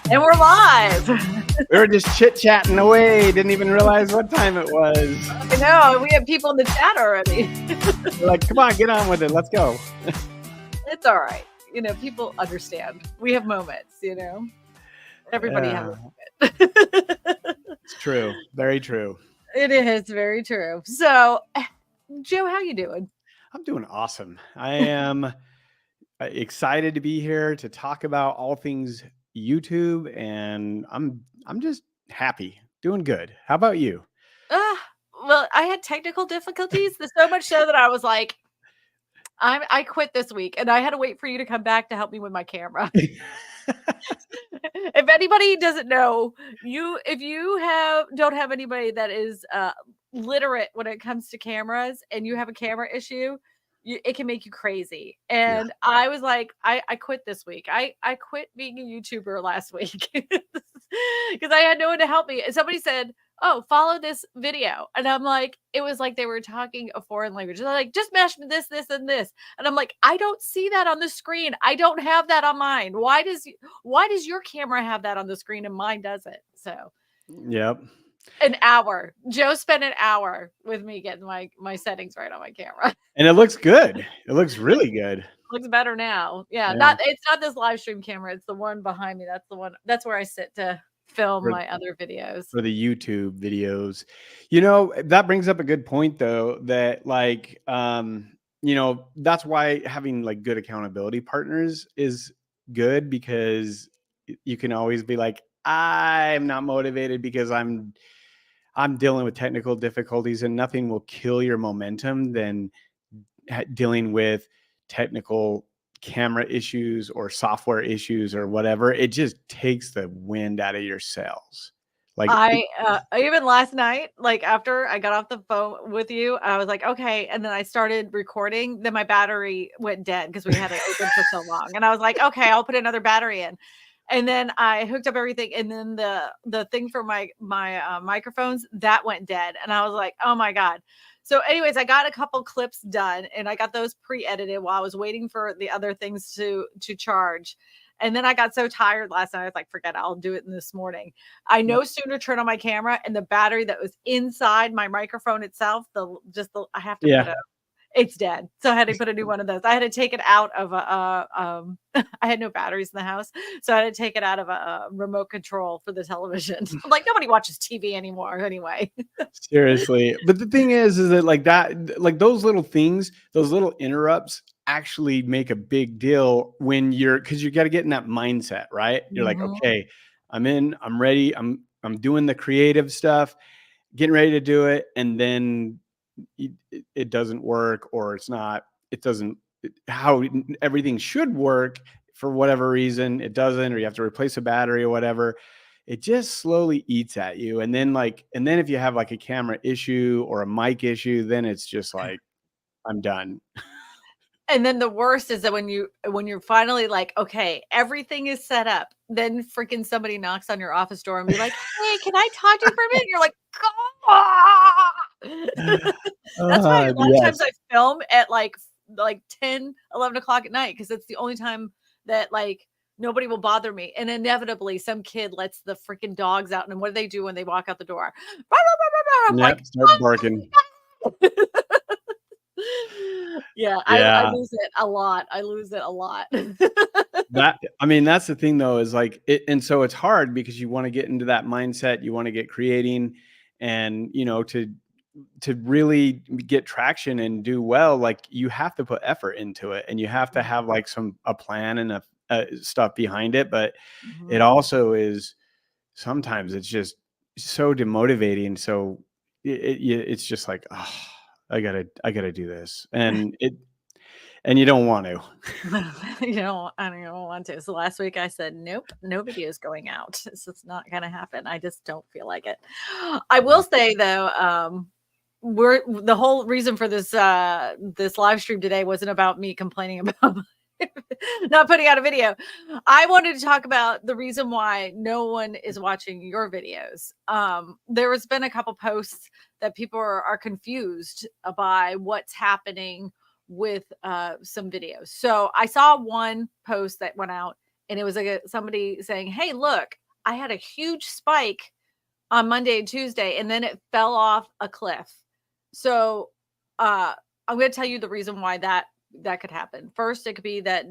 And we're live. We were just chit-chatting away. Didn't even realize what time it was. I know. We have people in the chat already. We're like, come on, get on with it. Let's go. It's all right. You know, people understand. We have moments, you know. Everybody has a moment. It's true. Very true. It is very true. So, Joe, how you doing? I'm doing awesome. I am excited to be here to talk about all things YouTube, and I'm just happy, doing good. How about you? Well, I had technical difficulties, so much so that I was like, I quit this week, and I had to wait for you to come back to help me with my camera. If anybody doesn't know, if you don't have anybody that is literate when it comes to cameras, and you have a camera issue, it can make you crazy. And yeah. I was like, I quit this week. I quit being a YouTuber last week because I had no one to help me. And somebody said, oh, follow this video. And I'm like, it was like they were talking a foreign language. They're like, just mash this, this, and this. And I'm like, I don't see that on the screen. I don't have that on mine. Why does your camera have that on the screen and mine doesn't? So, yep. An hour. Joe spent an hour with me getting my settings right on my camera. And it looks good. It looks really good. Looks better now. Yeah. It's not this live stream camera. It's the one behind me. That's the one. That's where I sit to film my other videos. For the YouTube videos. You know, that brings up a good point though, that like, you know, that's why having like good accountability partners is good, because you can always be like, I'm not motivated because I'm dealing with technical difficulties, and nothing will kill your momentum than dealing with technical camera issues or software issues or whatever. It just takes the wind out of your sails. Like even last night, like after I got off the phone with you, I was like, okay. And then I started recording. Then my battery went dead because we had it open for so long. And I was like, okay, I'll put another battery in. And then I hooked up everything, and then the thing for my microphones, that went dead. And I was like, oh my God. So anyways, I got a couple clips done, and I got those pre-edited while I was waiting for the other things to charge. And then I got so tired last night, I was like, forget it, I'll do it this morning. I no sooner turned on my camera, and the battery that was inside my microphone itself, I have to put it's dead. So I had to put a new one of those. I had to take it out of I had no batteries in the house. So I had to take it out of a remote control for the television. I'm like, nobody watches TV anymore anyway. Seriously. But the thing is that like that, those little things, those little interrupts actually make a big deal when because you got to get in that mindset, right? You're like, okay, I'm in, I'm ready. I'm doing the creative stuff, getting ready to do it. And then it doesn't work, or it doesn't how everything should work for whatever reason. It doesn't, or you have to replace a battery or whatever. It just slowly eats at you. And then if you have like a camera issue or a mic issue, then it's just like, I'm done. And then the worst is that when you're finally like, okay, everything is set up, then freaking somebody knocks on your office door and be like, hey, can I talk to you for a minute? You're like, that's why a lot of times I film at like 10, 11 o'clock at night, because it's the only time that like nobody will bother me. And inevitably some kid lets the freaking dogs out. And what do they do when they walk out the door? I'm like, start barking. Yeah. I lose it a lot. That's the thing though, is like and so it's hard because you want to get into that mindset, you want to get creating, and you know, to really get traction and do well, like you have to put effort into it, and you have to have like a plan and stuff behind it. But it also is, sometimes it's just so demotivating. So it's just like, oh, I gotta do this. And you don't want to. I don't want to. So last week I said, nope, no videos going out. It's just not gonna happen. I just don't feel like it. I will say though, the whole reason for this live stream today wasn't about me complaining about not putting out a video. I wanted to talk about the reason why no one is watching your videos. There has been a couple posts that people are confused by what's happening with some videos. So I saw one post that went out and it was like somebody saying, "Hey, look, I had a huge spike on Monday and Tuesday, and then it fell off a cliff." So, I'm going to tell you the reason why that could happen. First, it could be that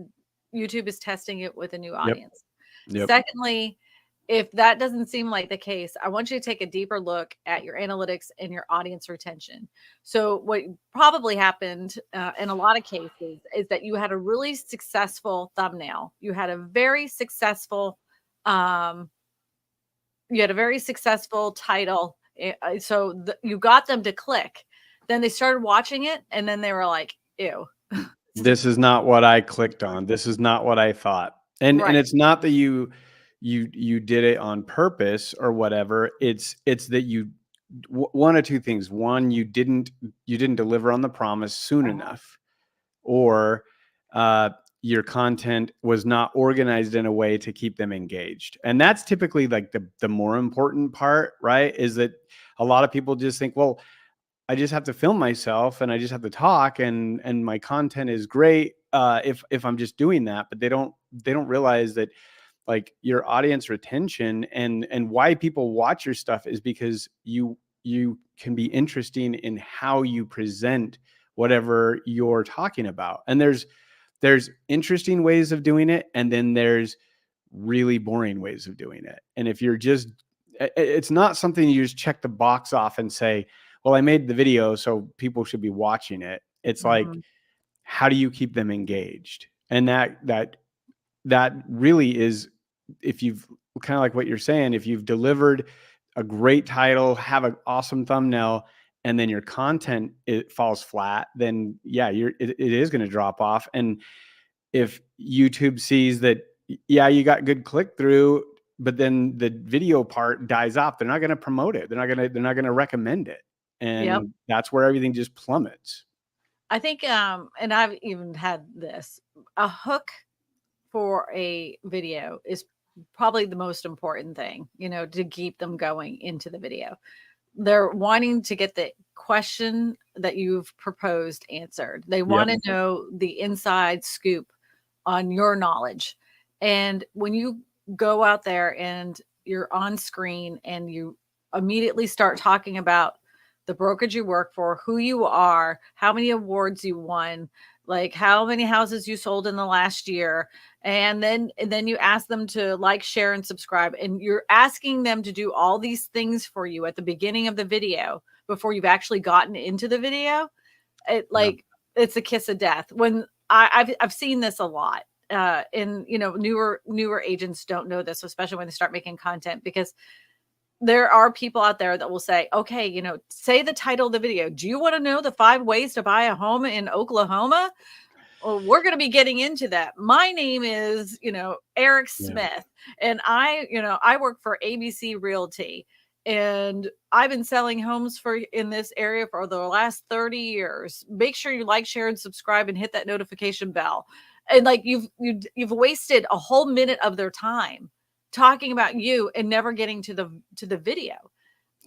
YouTube is testing it with a new Yep. audience. Yep. Secondly, if that doesn't seem like the case, I want you to take a deeper look at your analytics and your audience retention. So, what probably happened in a lot of cases is that you had a really successful thumbnail. You had a very successful, um, you had a very successful title. So you got them to click. Then they started watching it, and then they were like, "Ew." This is not what I clicked on. This is not what I thought. And Right. it's not that you did it on purpose or whatever. It's that you one of two things. One, you didn't deliver on the promise soon Uh-huh. enough, or uh, your content was not organized in a way to keep them engaged. And that's typically like the more important part, right? Is that a lot of people just think, well, I just have to film myself and I just have to talk and my content is great if I'm just doing that, but they don't realize that like your audience retention and why people watch your stuff is because you can be interesting in how you present whatever you're talking about. And there's interesting ways of doing it, and then there's really boring ways of doing it. And if you're just it's not something you just check the box off and say, well, I made the video, so people should be watching it. It's like, Mhm. how do you keep them engaged? And that really is, if you've kind of like what you're saying, if you've delivered a great title, have an awesome thumbnail, and then your content it falls flat, then yeah, it is going to drop off. And if YouTube sees that, yeah, you got good click through, but then the video part dies off, they're not going to promote it. They're not going to recommend it. Yep. And that's where everything just plummets. I think, and I've even had this, a hook for a video is probably the most important thing, to keep them going into the video. They're wanting to get the question that you've proposed answered. They Yep. want to know the inside scoop on your knowledge. And when you go out there and you're on screen and you immediately start talking about the brokerage you work for, who you are, how many awards you won, like how many houses you sold in the last year, and then you ask them to like, share, and subscribe, and you're asking them to do all these things for you at the beginning of the video before you've actually gotten into the video. It Yeah. like it's a kiss of death. When I've seen this a lot. And newer agents don't know this, especially when they start making content, because there are people out there that will say, okay, say the title of the video. Do you want to know the 5 ways to buy a home in Oklahoma? Well, we're going to be getting into that. My name is, Eric Yeah. Smith, and I work for ABC Realty, and I've been selling homes in this area for the last 30 years. Make sure you like, share, and subscribe, and hit that notification bell. And like you've wasted a whole minute of their time talking about you and never getting to the video.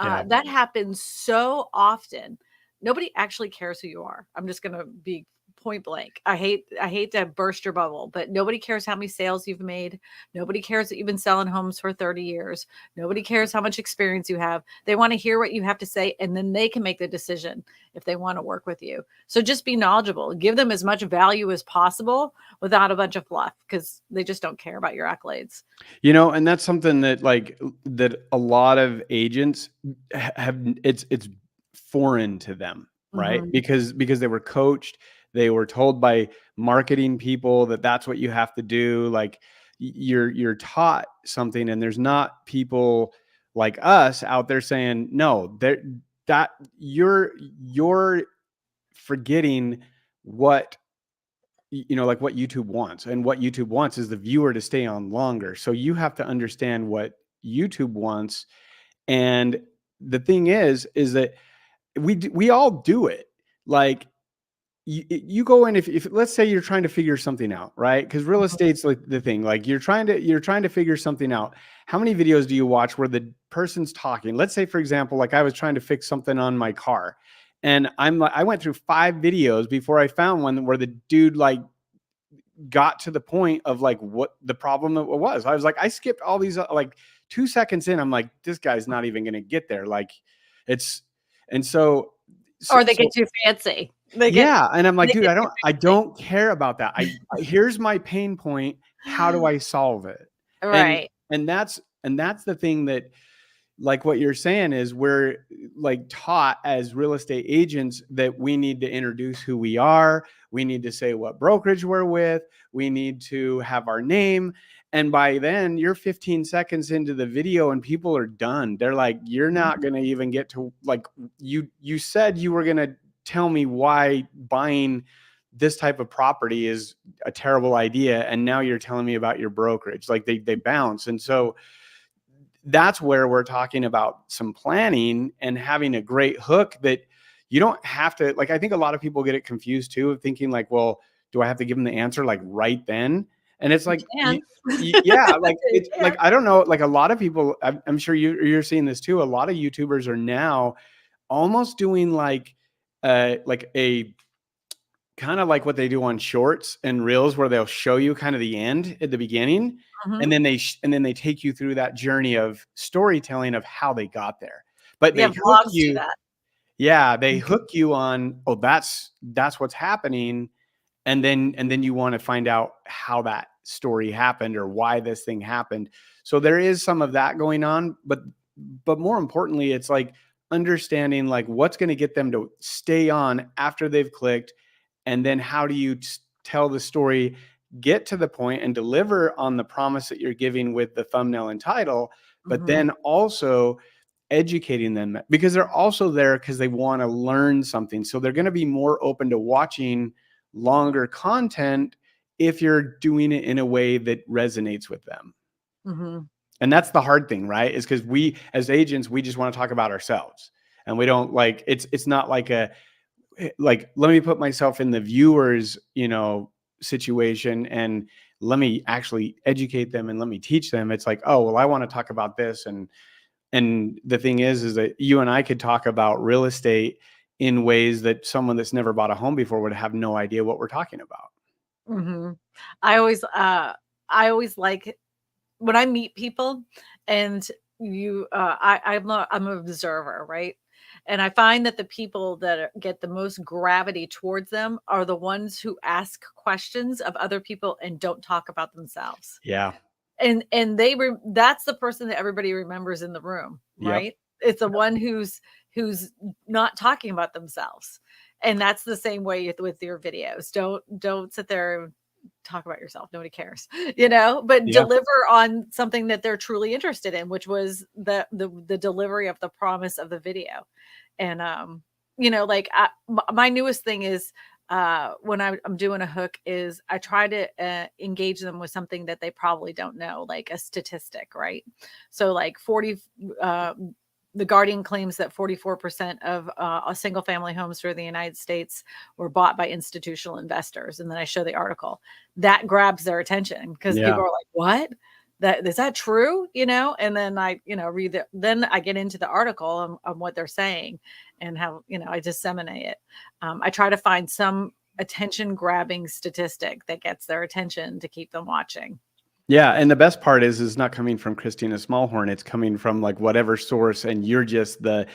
Yeah. That happens so often. Nobody actually cares who you are. I'm just gonna be point blank. I hate to burst your bubble, but nobody cares how many sales you've made. Nobody cares that you've been selling homes for 30 years. Nobody cares how much experience you have. They want to hear what you have to say, and then they can make the decision if they want to work with you. So just be knowledgeable. Give them as much value as possible without a bunch of fluff, because they just don't care about your accolades. And that's something that that a lot of agents have, it's foreign to them, right? Mhm. Because they were coached, they were told by marketing people that that's what you have to do. Like you're taught something, and there's not people like us out there saying, no, that you're forgetting what like what YouTube wants. And what YouTube wants is the viewer to stay on longer. So you have to understand what YouTube wants. And the thing is that we all do it. Like you go in, if let's say you're trying to figure something out, right? Because real Mhm. estate's like the thing. Like you're trying to figure something out. How many videos do you watch where the person's talking? Let's say, for example, like I was trying to fix something on my car, and I went through 5 videos before I found one where the dude like got to the point of like what the problem was. I was like, I skipped all these, like 2 seconds in, I'm like, this guy's not even going to get there. Like it's, and so, Or they get too fancy. yeah. And I'm like, they dude, get too I fancy. don't care about that. Here's my pain point. How do I solve it? Right. And that's the thing that, like what you're saying is we're like taught as real estate agents that we need to introduce who we are. We need to say what brokerage we're with. We need to have our name. And by then you're 15 seconds into the video and people are done. They're like, you're not going to even get to, like, you said you were going to tell me why buying this type of property is a terrible idea. And now you're telling me about your brokerage. Like they bounce. And so that's where we're talking about some planning and having a great hook that you don't have to, like, I think a lot of people get it confused too, of thinking like, well, do I have to give them the answer like right then? And it's like, yeah, like it's like, I don't know, like a lot of people, I'm sure you're seeing this too. A lot of YouTubers are now almost doing like a kind of like what they do on shorts and reels, where they'll show you kind of the end at the beginning. And then they take you through that journey of storytelling of how they got there. But they hook you. Do that. Yeah, they hook you on, oh, that's what's happening. And then you want to find out how that story happened or why this thing happened. So there is some of that going on, but more importantly, it's like understanding like what's going to get them to stay on after they've clicked. And then how do you tell the story, get to the point and deliver on the promise that you're giving with the thumbnail and title, but then also educating them, because they're also there because they want to learn something. So they're going to be more open to watching longer content if you're doing it in a way that resonates with them. And that's the hard thing, right? Is because we as agents, we just want to talk about ourselves, and we don't like, it's not like like, let me put myself in the viewer's, situation and let me actually educate them and let me teach them. It's like, oh, well, I want to talk about this. And the thing is that you and I could talk about real estate in ways that someone that's never bought a home before would have no idea what we're talking about. I always like when I meet people and I'm an observer, right? And I find that the people that get the most gravity towards them are the ones who ask questions of other people and don't talk about themselves. Yeah. And that's the person that everybody remembers in the room, right? Yep. It's the one who's not talking about themselves. And that's the same way with your videos. Don't sit there and talk about yourself. Nobody cares, but deliver on something that they're truly interested in, which was the delivery of the promise of the video. And, like my newest thing is, when I'm doing a hook is I try to engage them with something that they probably don't know, like a statistic, right? So like the Guardian claims that 44% of single family homes through the United States were bought by institutional investors. And then I show the article that grabs their attention because people are like, what? Is that true? And then I, read then I get into the article on what they're saying and how, I disseminate it. I try to find some attention grabbing statistic that gets their attention to keep them watching. Yeah. And the best part is not coming from Christina Smallhorn. It's coming from like whatever source. And you're just the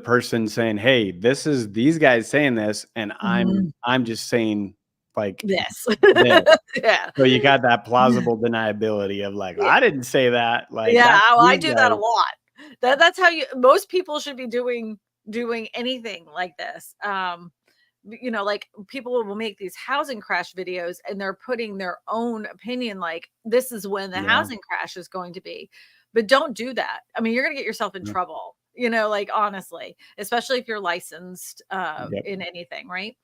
person saying, hey, this is these guys saying this. And I'm just saying like this. Yeah. So you got that plausible deniability of like, I didn't say that. Like, I do that a lot. That's how most people should be doing anything like this. Like people will make these housing crash videos and they're putting their own opinion, like this is when the housing crash is going to be, but don't do that. I mean, you're going to get yourself in trouble, like honestly, especially if you're licensed in anything, right?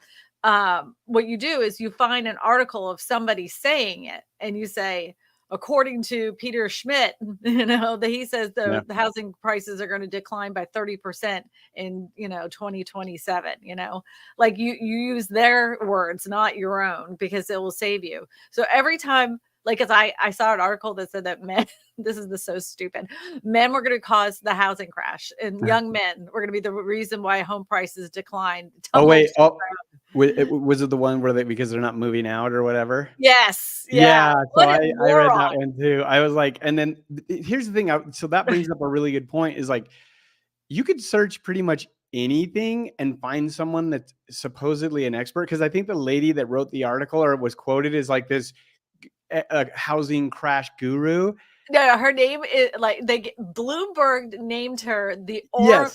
What you do is you find an article of somebody saying it and you say, according to Peter Schmidt, that he says the housing prices are going to decline by 30% in, 2027, like you use their words, not your own, because it will save you. So every time, like, as I saw an article that said that men, this is so stupid. Men were going to cause the housing crash and young men were going to be the reason why home prices declined. Oh, wait. Was it the one where because they're not moving out or whatever? Yes, yeah. Yeah, so What a I read that moron. one too. I was like, and then here's the thing. So that brings up a really good point. Is like you could search pretty much anything and find someone that's supposedly an expert. Because I think the lady that wrote the article or was quoted is like this housing crash guru. No, her name is like Bloomberg named her the Yes,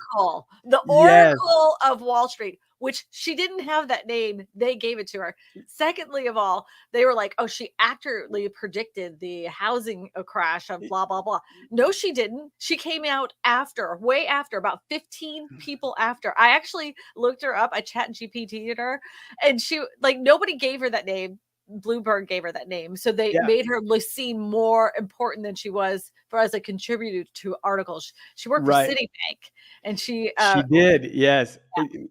yes, Oracle of Wall Street, which she didn't have that name. They gave it to her. Secondly of all, they were like, oh, she accurately predicted the housing crash of blah, blah, blah. No, she didn't. She came out after, way after, about 15 people after. I actually looked her up. I chat GPT'd her, and she, like, nobody gave her that name. Bloomberg gave her that name. So they yeah. made her seem more important than she was for as a contributor to articles. She worked for Right. Citibank and she did, yes.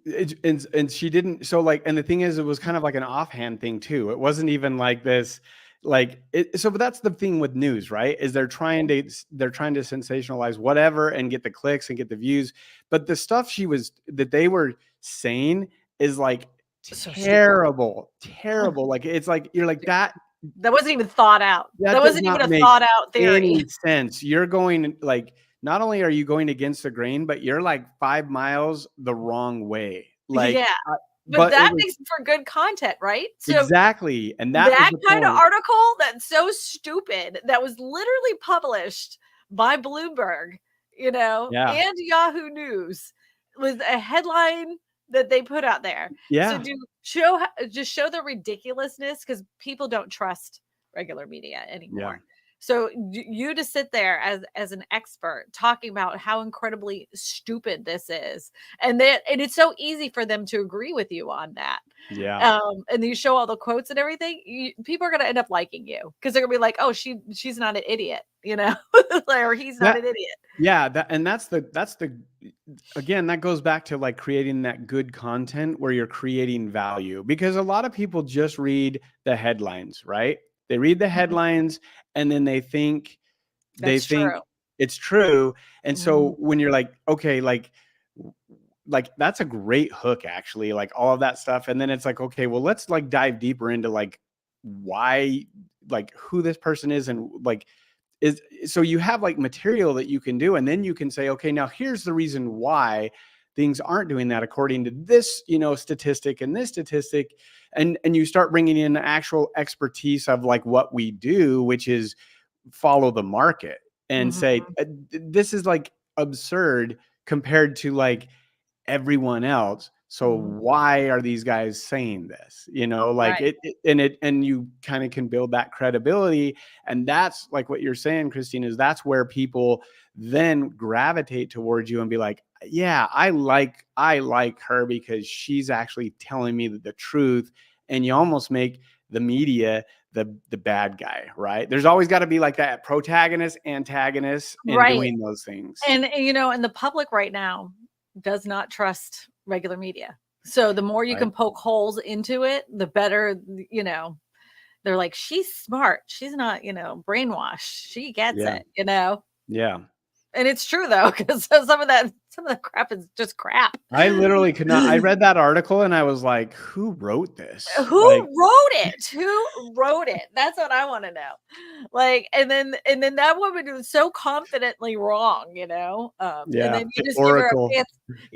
yeah. And she didn't. So like, and the thing is, it was kind of like an offhand thing too. It wasn't even like this, like it. So, but that's the thing with news, right? Is they're trying to sensationalize whatever and get the clicks and get the views. But the stuff that they were saying is like So terrible, terrible. Like it's like you're like that. That wasn't even thought out. That does wasn't even not a make thought out theory. any sense. You're going like, not only are you going against the grain, but you're like 5 miles the wrong way. Like, Yeah. But but that makes for good content, right? So exactly. And that was that the kind of point. article that's so stupid that was literally published by Bloomberg, Yeah. and Yahoo News was a headline that they put out there. Yeah. So just show the ridiculousness because people don't trust regular media anymore. Yeah. So you to sit there as an expert talking about how incredibly stupid this is, and it's so easy for them to agree with you on that. Yeah. And you show all the quotes and everything, people are going to end up liking you because they're going to be like, oh, she's not an idiot, or he's not an idiot. Yeah. That's the, again, that goes back to like creating that good content where you're creating value, because a lot of people just read the headlines, right? They read the headlines and then they think True. it's true. And so when you're like, okay, like that's a great hook, actually, like all of that stuff. And then it's like, okay, well, let's like dive deeper into like why, like who this person is, and like so you have like material that you can do, and then you can say, okay, now here's the reason why things aren't doing that according to this, statistic and this statistic. And you start bringing in actual expertise of like what we do, which is follow the market and say, this is like absurd compared to like everyone else. So why are these guys saying this? Like right. And you kind of can build that credibility. And that's like what you're saying, Christine, is that's where people then gravitate towards you and be like, yeah, I like her because she's actually telling me the truth. And you almost make the media the bad guy, right? There's always got to be like that protagonist, antagonist in right. doing those things. And and the public right now does not trust regular media. So the more you can poke holes into it, the better, they're like, she's smart. She's not, brainwashed. She gets it, Yeah. And it's true though, because some of the crap is just crap. I literally could not. I read that article and I was like, who wrote this? Who wrote it? Who wrote it? That's what I want to know. Like, and then that woman was so confidently wrong, Yeah. And then you just Oracle. Give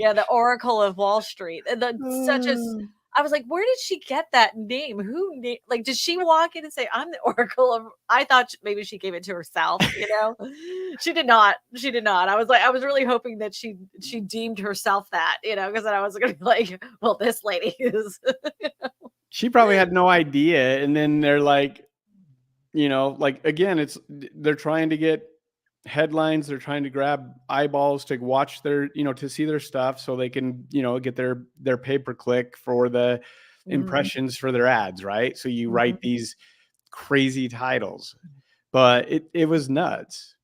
her the Oracle of Wall Street. And then I was like, where did she get that name? Like, did she walk in and say, I'm the Oracle of, I thought maybe she gave it to herself, She did not. She did not. I was really hoping that she deemed herself that, because then I was going to be like, well, this lady is. She probably had no idea. And then they're like, like, again, they're trying to get headlines. They're trying to grab eyeballs to watch their, to see their stuff so they can, get their pay-per-click for the impressions for their ads, right? So you write these crazy titles, but it was nuts.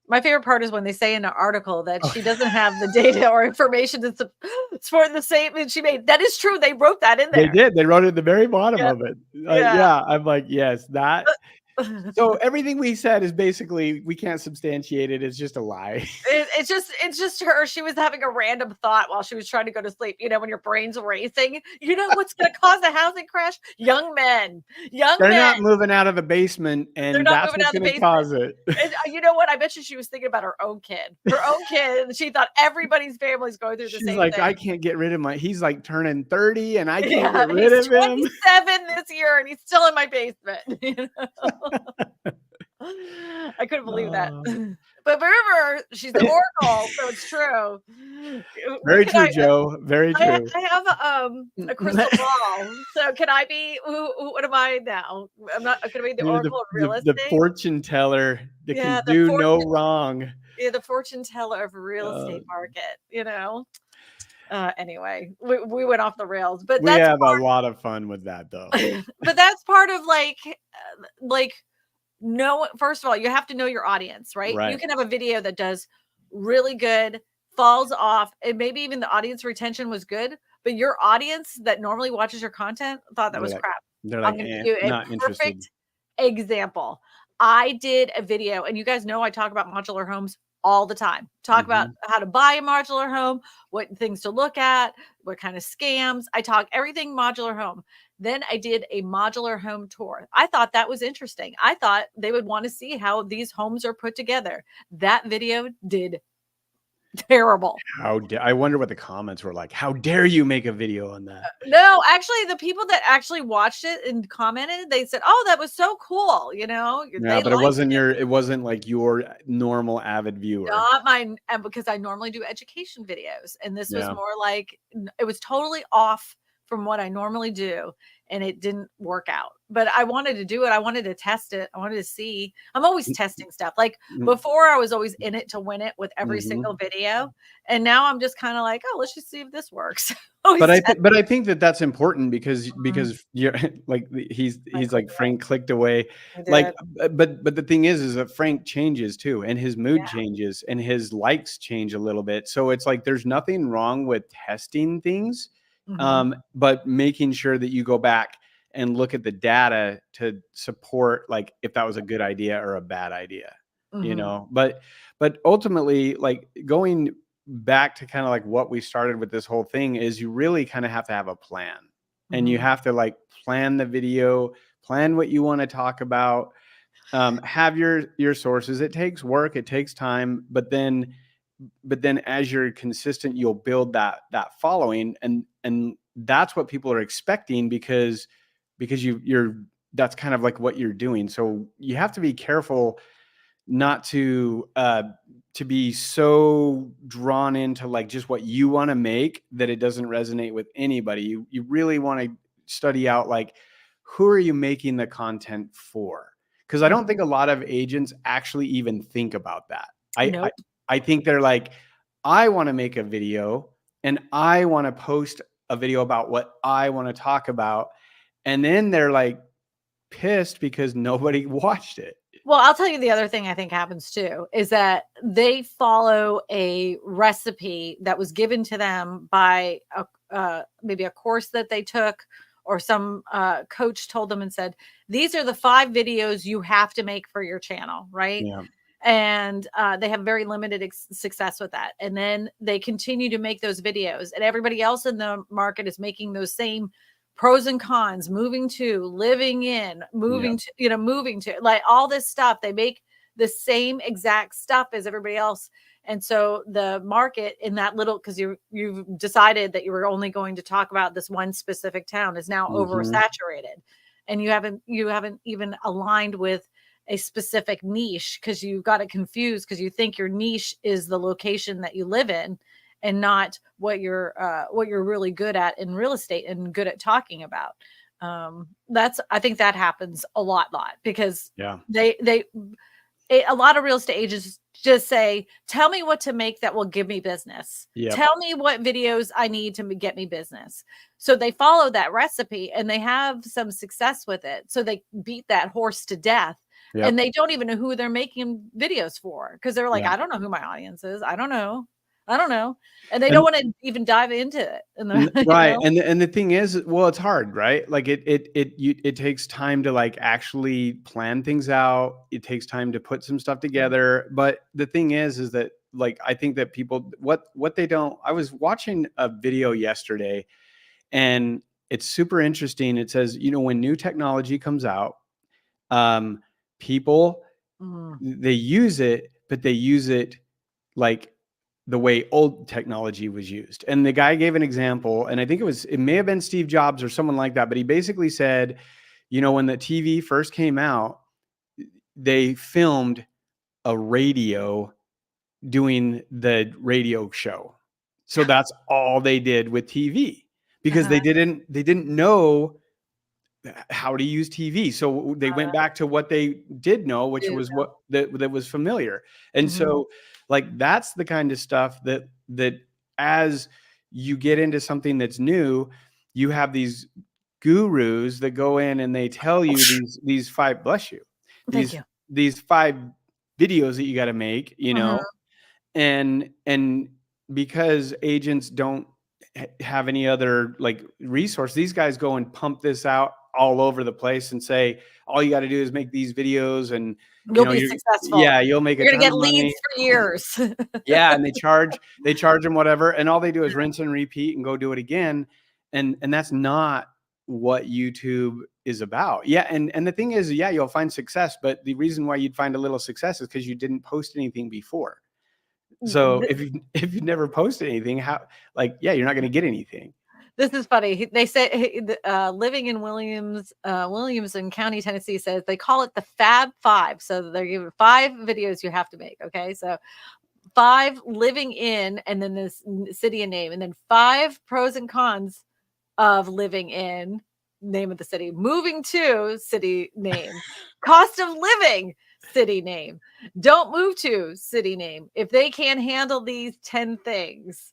My favorite part is when they say in an article that she doesn't have the data or information to support the statement she made. That is true. They wrote that in there. They did. They wrote it at the very bottom of it. Yeah. I'm like, yes, that. So everything we said is basically, we can't substantiate it. It's just a lie. It's just her. She was having a random thought while she was trying to go to sleep. You know, when your brain's racing, you know what's going to cause a housing crash? Young men, young They're men. not moving out of the basement, They're and not that's moving what's out of the going to basement. cause it. And you know what? I bet you she was thinking about her own kid. Her own kid. And she thought everybody's family's going through the She's same like, thing. I can't get rid of he's like turning 30 and I can't Yeah, get rid he's of him. 27 this year and he's still in my basement. You know? I couldn't believe that. But remember, she's the oracle, so it's true. What Very can true, Joe. Very true. I have a crystal ball. So can I be what am I now? I'm not gonna be the You're oracle of real the estate. fortune teller that Yeah, can do no wrong. the fortune teller of real estate market, you know. Anyway, we went off the rails, but We that's have a lot of fun with that, though. but that's part of like no, first of all, you have to know your audience, right? You Right. can have a video that does really good, falls off, and maybe even the audience retention was good, but your audience that normally watches your content thought that was crap. They're I'm like, going to give you a not interested. perfect example. I did a video, and you guys know I talk about modular homes all the time. Talk about how to buy a modular home, what things to look at, what kind of scams. I talk everything modular home. Then I did a modular home tour. I thought that was interesting. I thought they would want to see how these homes are put together. That video did terrible. I wonder what the comments were like. How dare you make a video on that? No, actually, the people that actually watched it and commented, they said, "Oh, that was so cool." You know, Yeah, but it wasn't like your normal avid viewer. Not mine, and because I normally do education videos, and this was more like it was totally off from what I normally do, and it didn't work out. But I wanted to do it. I wanted to test it. I wanted to see. I'm always testing stuff. Like before, I was always in it to win it with every single video, and now I'm just kind of like, oh, let's just see if this works. But I think that that's important because you're like he's like Frank clicked away, like but the thing is that Frank changes too, and his mood changes, and his likes change a little bit. So it's like there's nothing wrong with testing things, but making sure that you go back and look at the data to support like if that was a good idea or a bad idea, you know. But ultimately, like going back to kind of like what we started with this whole thing is you really kind of have to have a plan, and you have to like plan the video, plan what you want to talk about, have your sources. It takes work, it takes time, but then as you're consistent, you'll build that following, and that's what people are expecting because you're that's kind of like what you're doing. So you have to be careful not to be so drawn into like just what you want to make that it doesn't resonate with anybody. You really want to study out like who are you making the content for? Because I don't think a lot of agents actually even think about that. I think they're like, I want to make a video and I want to post a video about what I want to talk about, and then they're like pissed because nobody watched it. Well, I'll tell you the other thing I think happens too is that they follow a recipe that was given to them by maybe a course that they took, or some coach told them and said, these are the 5 videos you have to make for your channel, right? Yeah. And they have very limited success with that. And then they continue to make those videos, and everybody else in the market is making those same pros and cons, moving to, living in, moving to, you know, moving to, like all this stuff. They make the same exact stuff as everybody else. And so the market in that little, because you've decided that you were only going to talk about this one specific town, is now oversaturated, and you haven't even aligned with a specific niche, because you got it confused because you think your niche is the location that you live in, and not what you're really good at in real estate and good at talking about. I think that happens a lot because a lot of real estate agents just say, tell me what to make that will give me business. Tell me what videos I need to get me business. So they follow that recipe and they have some success with it. So they beat that horse to death. And they don't even know who they're making videos for, because they're like, I don't know who my audience is. I don't know. I don't know. And they don't And want to even dive into it. And you right, know, and the thing is, well, it's hard, right? Like it takes time to like actually plan things out. It takes time to put some stuff together. But the thing is that like I think that people what they don't. I was watching a video yesterday, and it's super interesting. It says, when new technology comes out, um, people mm, they use it, but they use it like the way old technology was used. And the guy gave an example, and I think it may have been Steve Jobs or someone like that, but he basically said, when the TV first came out, they filmed a radio doing the radio show. So that's all they did with TV because uh-huh, they didn't know how to use TV. So they went back to what they did know, which dude, was what that was familiar. And mhm. so like that's the kind of stuff that as you get into something that's new, you have these gurus that go in and they tell you these five, bless you, Thank these you. these five videos that you got to make, Mhm. and because agents don't have any other like resource, these guys go and pump this out all over the place and say all you got to do is make these videos, and You'll be successful. you'll make a You're gonna ton get of leads money. for years. Yeah, and they charge them whatever, and all they do is rinse and repeat and go do it again, and that's not what YouTube is about. Yeah, and the thing is, yeah, you'll find success, but the reason why you'd find a little success is because you didn't post anything before. So if you never posted anything, how, like, yeah, you're not going to get anything. This is funny. They say living in Williamson County, Tennessee, says they call it the Fab Five. So they're giving 5 videos you have to make. Okay, so 5 living in, and then this city and name, and then 5 pros and cons of living in, name of the city, moving to, city name, cost of living, city name, don't move to, city name. If they can't handle these 10 things,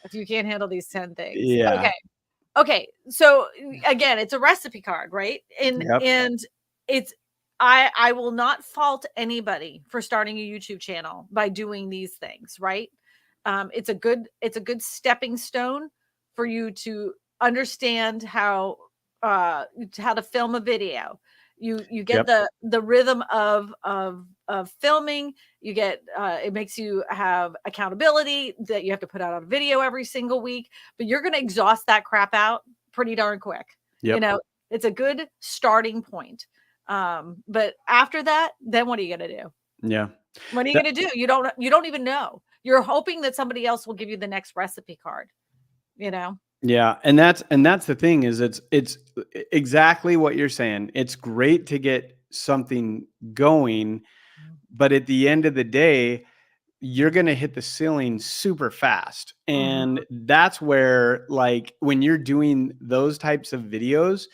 if you can't handle these 10 things, Yeah. okay. Okay, so again, it's a recipe card, right? And Yep. it's I will not fault anybody for starting a YouTube channel by doing these things, right? It's a good stepping stone for you to understand how to film a video. You get Yep. the rhythm of filming. You get it makes you have accountability that you have to put out a video every single week, but you're going to exhaust that crap out pretty darn quick. You Yep. know, it's a good starting point. But after that, then what are you going to do? Yeah. What are you That, going to do? You don't even know. You're hoping that somebody else will give you the next recipe card, you know? yeah. And that's the thing is it's exactly what you're saying. It's great to get something going, but at the end of the day, you're going to hit the ceiling super fast. Mhm. And that's where, like, when you're doing those types of videos,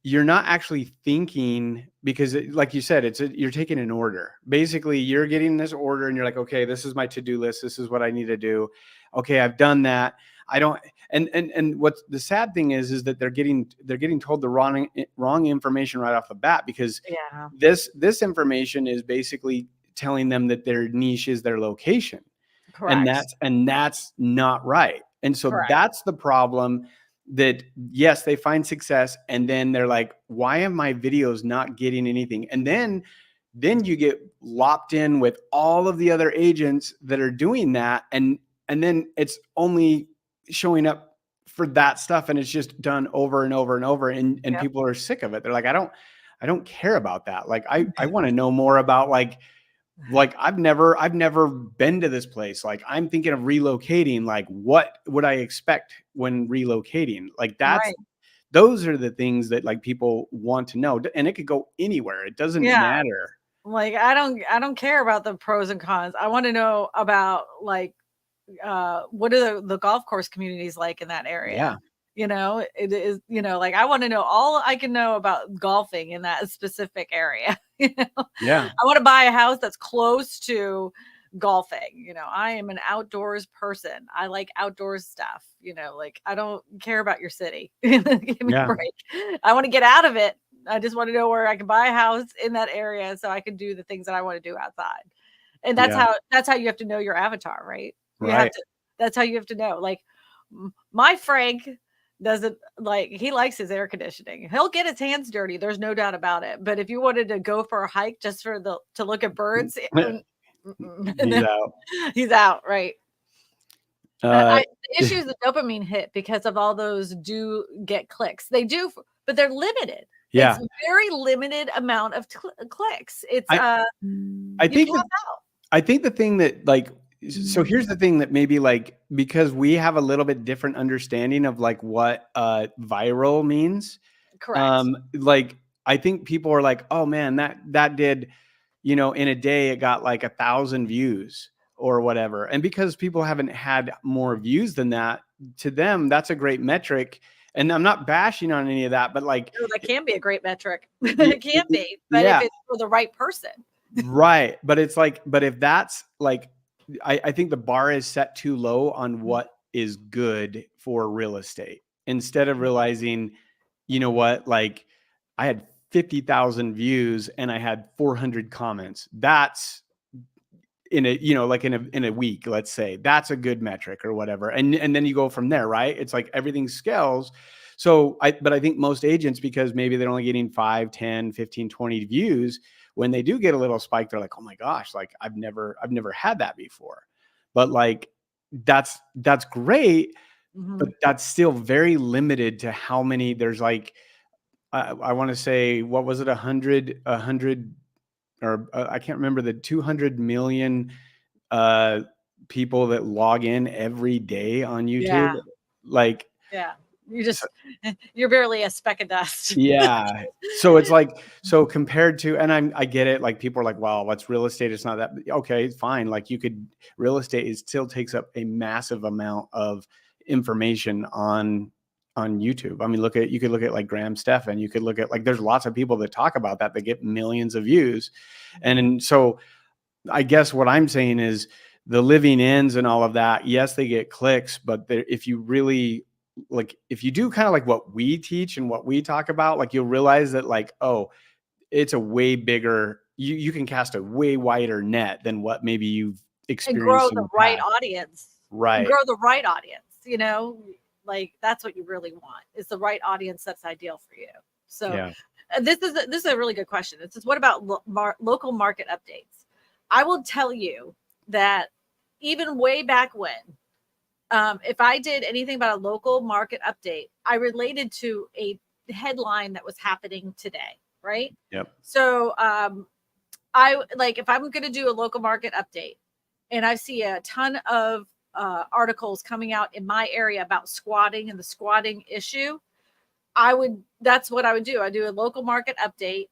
you're not actually thinking because like you said, you're taking an order. Basically, you're getting this order and you're like, okay, this is my to-do list. This is what I need to do. Okay, I've done that. I don't, and what's the sad thing is that they're getting told the wrong information right off the bat, because Yeah. this information is basically telling them that their niche is their location, and Correct. that's not right. And so Correct. that's the problem, that yes, they find success and then they're like, why am my videos not getting anything? And then you get lopped in with all of the other agents that are doing that, and then it's only showing up for that stuff, and it's just done over and over and over, and Yep. people are sick of it. They're like, I don't care about that. Like I want to know more about like I've never been to this place. Like I'm thinking of relocating. Like what would I expect when relocating? Like Right. those are the things that like people want to know. And it could go anywhere. It doesn't Yeah. matter. Like I don't care about the pros and cons. I want to know about like what are the golf course communities like in that area? Yeah. It is, like I want to know all I can know about golfing in that specific area. Yeah. I want to buy a house that's close to golfing. I am an outdoors person. I like outdoors stuff. Like I don't care about your city. Give me a Yeah. break. I want to get out of it. I just want to know where I can buy a house in that area so I can do the things that I want to do outside. And that's Yeah. how you have to know your avatar, right? You have Right. to, that's how you have to know. Like my Frank doesn't like, he likes his air conditioning. He'll get his hands dirty. There's no doubt about it. But if you wanted to go for a hike just for to look at birds, and He's then out. he's out. Right. Uh, The issue is the dopamine hit because of all those do get clicks. They do, but they're limited. It's yeah. very limited amount of clicks. It's I I you think cap that out. I think the thing that like so here's the thing that maybe like because we have a little bit different understanding of like what viral means. Correct. Like I think people are like, oh man, that did, you know, in a day it got like 1,000 views or whatever. And because people haven't had more views than that, to them, that's a great metric. And I'm not bashing on any of that, but like, Oh, that can be a great metric. It can be, but if yeah, it's for the right person. right. But it's like, but if that's like, I think the bar is set too low on what is good for real estate instead of realizing, you know what, like I had 50,000 views and I had 400 comments. That's in a, you know, like in a week, let's say, that's a good metric or whatever. And then you go from there, right? It's like everything scales. So but I think most agents, because maybe they're only getting 5, 10, 15, 20 views, when they do get a little spike, they're like, oh my gosh, like I've never had that before. But like, that's great. But that's still very limited to how many there's like, I want to say, what was it? 100, or I can't remember, the 200 million people that log in every day on YouTube. Yeah. Like, Yeah. You so, just, you're barely a speck of dust. yeah. So it's like, so compared to, and I get it. Like people are like, well, what's real estate? It's not that, okay, fine. Like you could, real estate, it still takes up a massive amount of information on YouTube. I mean, you could look at like Graham Stephan, you could look at like, there's lots of people that talk about that get millions of views. And so I guess what I'm saying is the living ends and all of that, yes, they get clicks, but if you really like, if you do kind of like what we teach and what we talk about, like you'll realize that like, oh, it's a way bigger, you can cast a way wider net than what maybe you've And grow experienced in the the right past. audience. And Right. grow the right audience, you know, like that's what you really want, is the right audience that's ideal for you. So Yeah. this is a really good question. It says, what about local market updates? I will tell you that even way back when, if I did anything about a local market update, I related to a headline that was happening today, right? Yep. So I like, if I'm going to do a local market update and I see a ton of articles coming out in my area about squatting and the squatting issue, that's what I would do. I do a local market update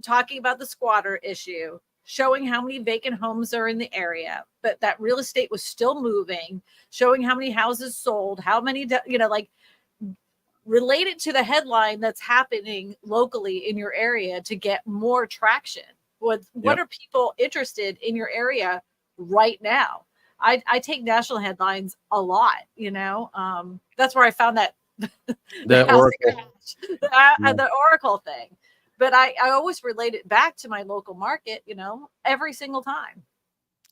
talking about the squatter issue, showing how many vacant homes are in the area, but that real estate was still moving, showing how many houses sold, how many, you know, like related to the headline that's happening locally in your area to get more traction. What are people interested in your area right now? I take national headlines a lot, you know. That's where I found that the The housing Oracle. crash, Yeah. the Oracle thing. But I always relate it back to my local market, you know, every single time.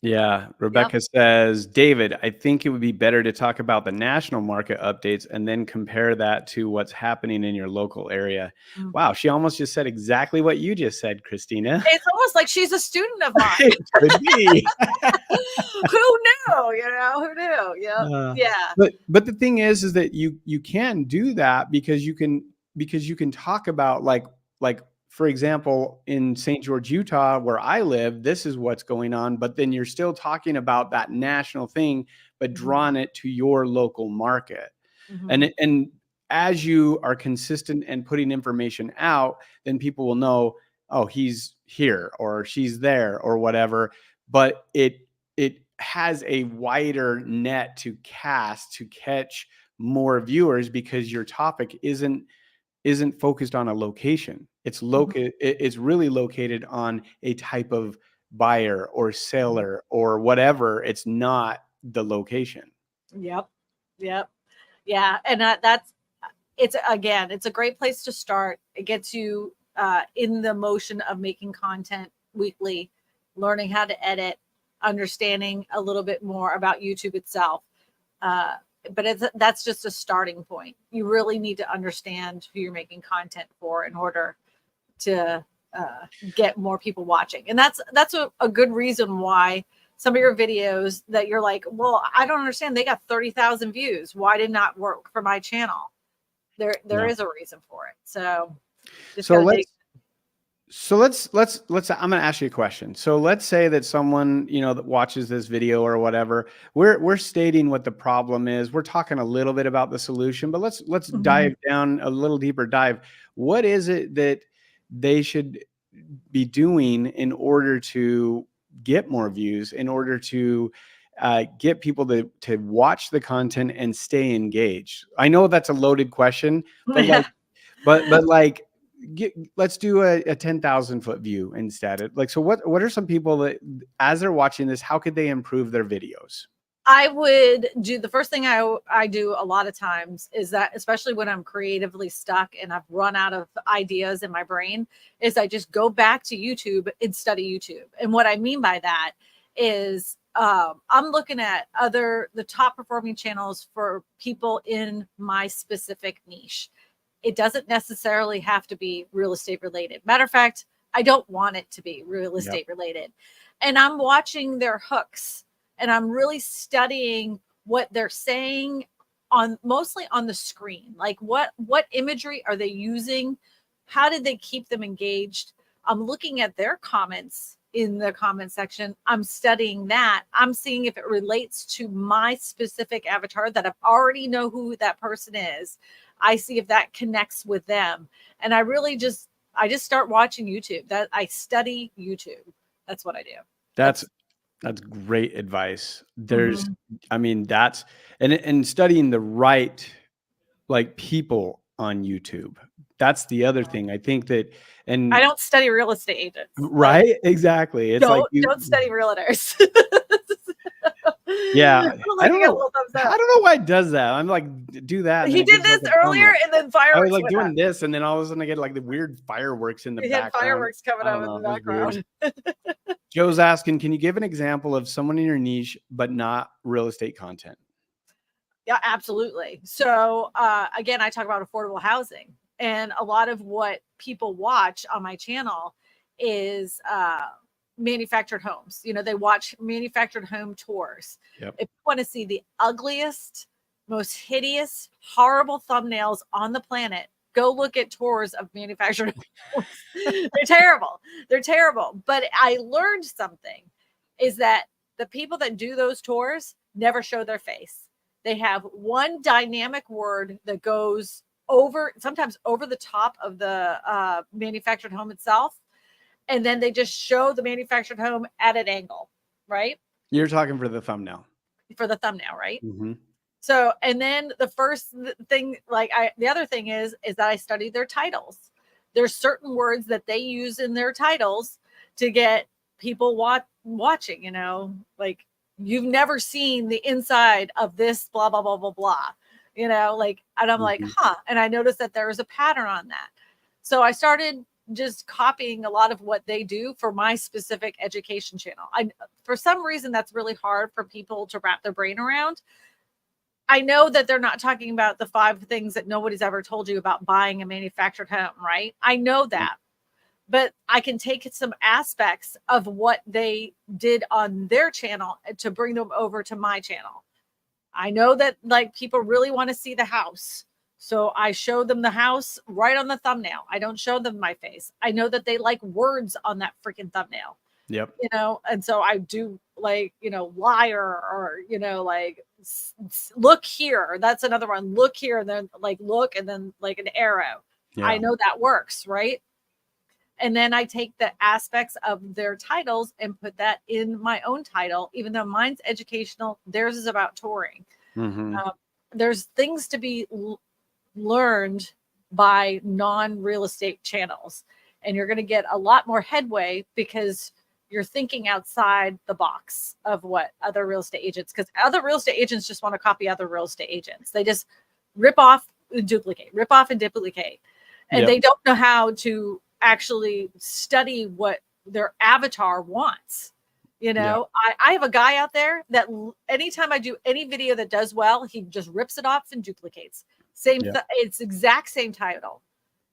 Yeah. Yep. Rebecca says, David, I think it would be better to talk about the national market updates and then compare that to what's happening in your local area. Wow. She almost just said exactly what you just said, Christina. It's almost like she's a student of mine. It could be. Who knew? You know, who knew? Yep. Yeah. But the thing is that you can do that because you can talk about like for example, in St. George, Utah, where I live, this is what's going on. But then you're still talking about that national thing, but drawing it to your local market. And as you are consistent and putting information out, then people will know, oh, he's here or she's there or whatever. But it has a wider net to cast to catch more viewers because your topic isn't focused on a location. It's it's really located on a type of buyer or seller or whatever. It's not the location. Yep. Yep. Yeah. And it's a great place to start. It gets you in the motion of making content weekly, learning how to edit, understanding a little bit more about YouTube itself. But that's just a starting point. You really need to understand who you're making content for in order to get more people watching. And that's a good reason why some of your videos that you're like, well, I don't understand. They got 30,000 views. Why did not work for my channel? There is a reason for it. So just gotta dig. So let's I'm going to ask you a question. So let's say that someone, you know, that watches this video or whatever, we're stating what the problem is. We're talking a little bit about the solution, but let's dive down a little deeper dive. What is it that they should be doing in order to get more views, in order to get people to watch the content and stay engaged? I know that's a loaded question, but like, but like, let's do a 10,000 foot view instead. Like, so what are some people that, as they're watching this, how could they improve their videos? I would do the first thing I do a lot of times is that, especially when I'm creatively stuck and I've run out of ideas in my brain, is I just go back to YouTube and study YouTube. And what I mean by that is I'm looking at the top performing channels for people in my specific niche. It doesn't necessarily have to be real estate related. Matter of fact, I don't want it to be real estate related. And I'm watching their hooks and I'm really studying what they're saying mostly on the screen. Like what imagery are they using? How did they keep them engaged? I'm looking at their comments in the comment section. I'm studying that. I'm seeing if it relates to my specific avatar that I already know who that person is. I see if that connects with them. And I just start watching YouTube. That I study YouTube. That's what I do. That's great advice. There's, I mean, that's, and studying the right, like, people on YouTube. That's the other thing. I think that, and I don't study real estate agents. Right. Like, exactly. It's don't study realtors. Yeah. I don't know why it does that. I'm like, do that. He did this earlier and then fireworks. I was like doing this and then all of a sudden I get like the weird fireworks in the background. Fireworks coming up in the background. Joe's asking, can you give an example of someone in your niche, but not real estate content? Yeah, absolutely. So again, I talk about affordable housing, and a lot of what people watch on my channel is manufactured homes. You know, they watch manufactured home tours. If you want to see the ugliest, most hideous, horrible thumbnails on the planet, go look at tours of manufactured homes. They're terrible. They're terrible. But I learned something is that the people that do those tours never show their face. They have one dynamic word that goes sometimes over the top of the manufactured home itself. And then they just show the manufactured home at an angle, right? You're talking for the thumbnail. For the thumbnail, right? So, and then the first thing, the other thing is that I studied their titles. There's certain words that they use in their titles to get people watching, you know, like, you've never seen the inside of this, blah, blah, blah, blah, blah, you know, like, and I'm like, huh. And I noticed that there was a pattern on that. So I started just copying a lot of what they do for my specific education channel. For some reason, that's really hard for people to wrap their brain around. I know that they're not talking about the 5 things that nobody's ever told you about buying a manufactured home, right? I know that. But I can take some aspects of what they did on their channel to bring them over to my channel. I know that, like, people really want to see the house. So I show them the house right on the thumbnail. I don't show them my face. I know that they like words on that freaking thumbnail. Yep. You know, and so I do, like, you know, liar, or, you know, like, look here. That's another one. Look here. And then like, look, and then like an arrow. Yeah. I know that works, right? And then I take the aspects of their titles and put that in my own title, even though mine's educational, theirs is about touring. There's things to be learned by non-real estate channels, and you're going to get a lot more headway because you're thinking outside the box of what other real estate agents, because other real estate agents just want to copy other real estate agents. They just rip off and duplicate, and they don't know how to actually study what their avatar wants. You Yeah. know, I have a guy out there that anytime I do any video that does well, he just rips it off and duplicates. Yeah. It's exact same title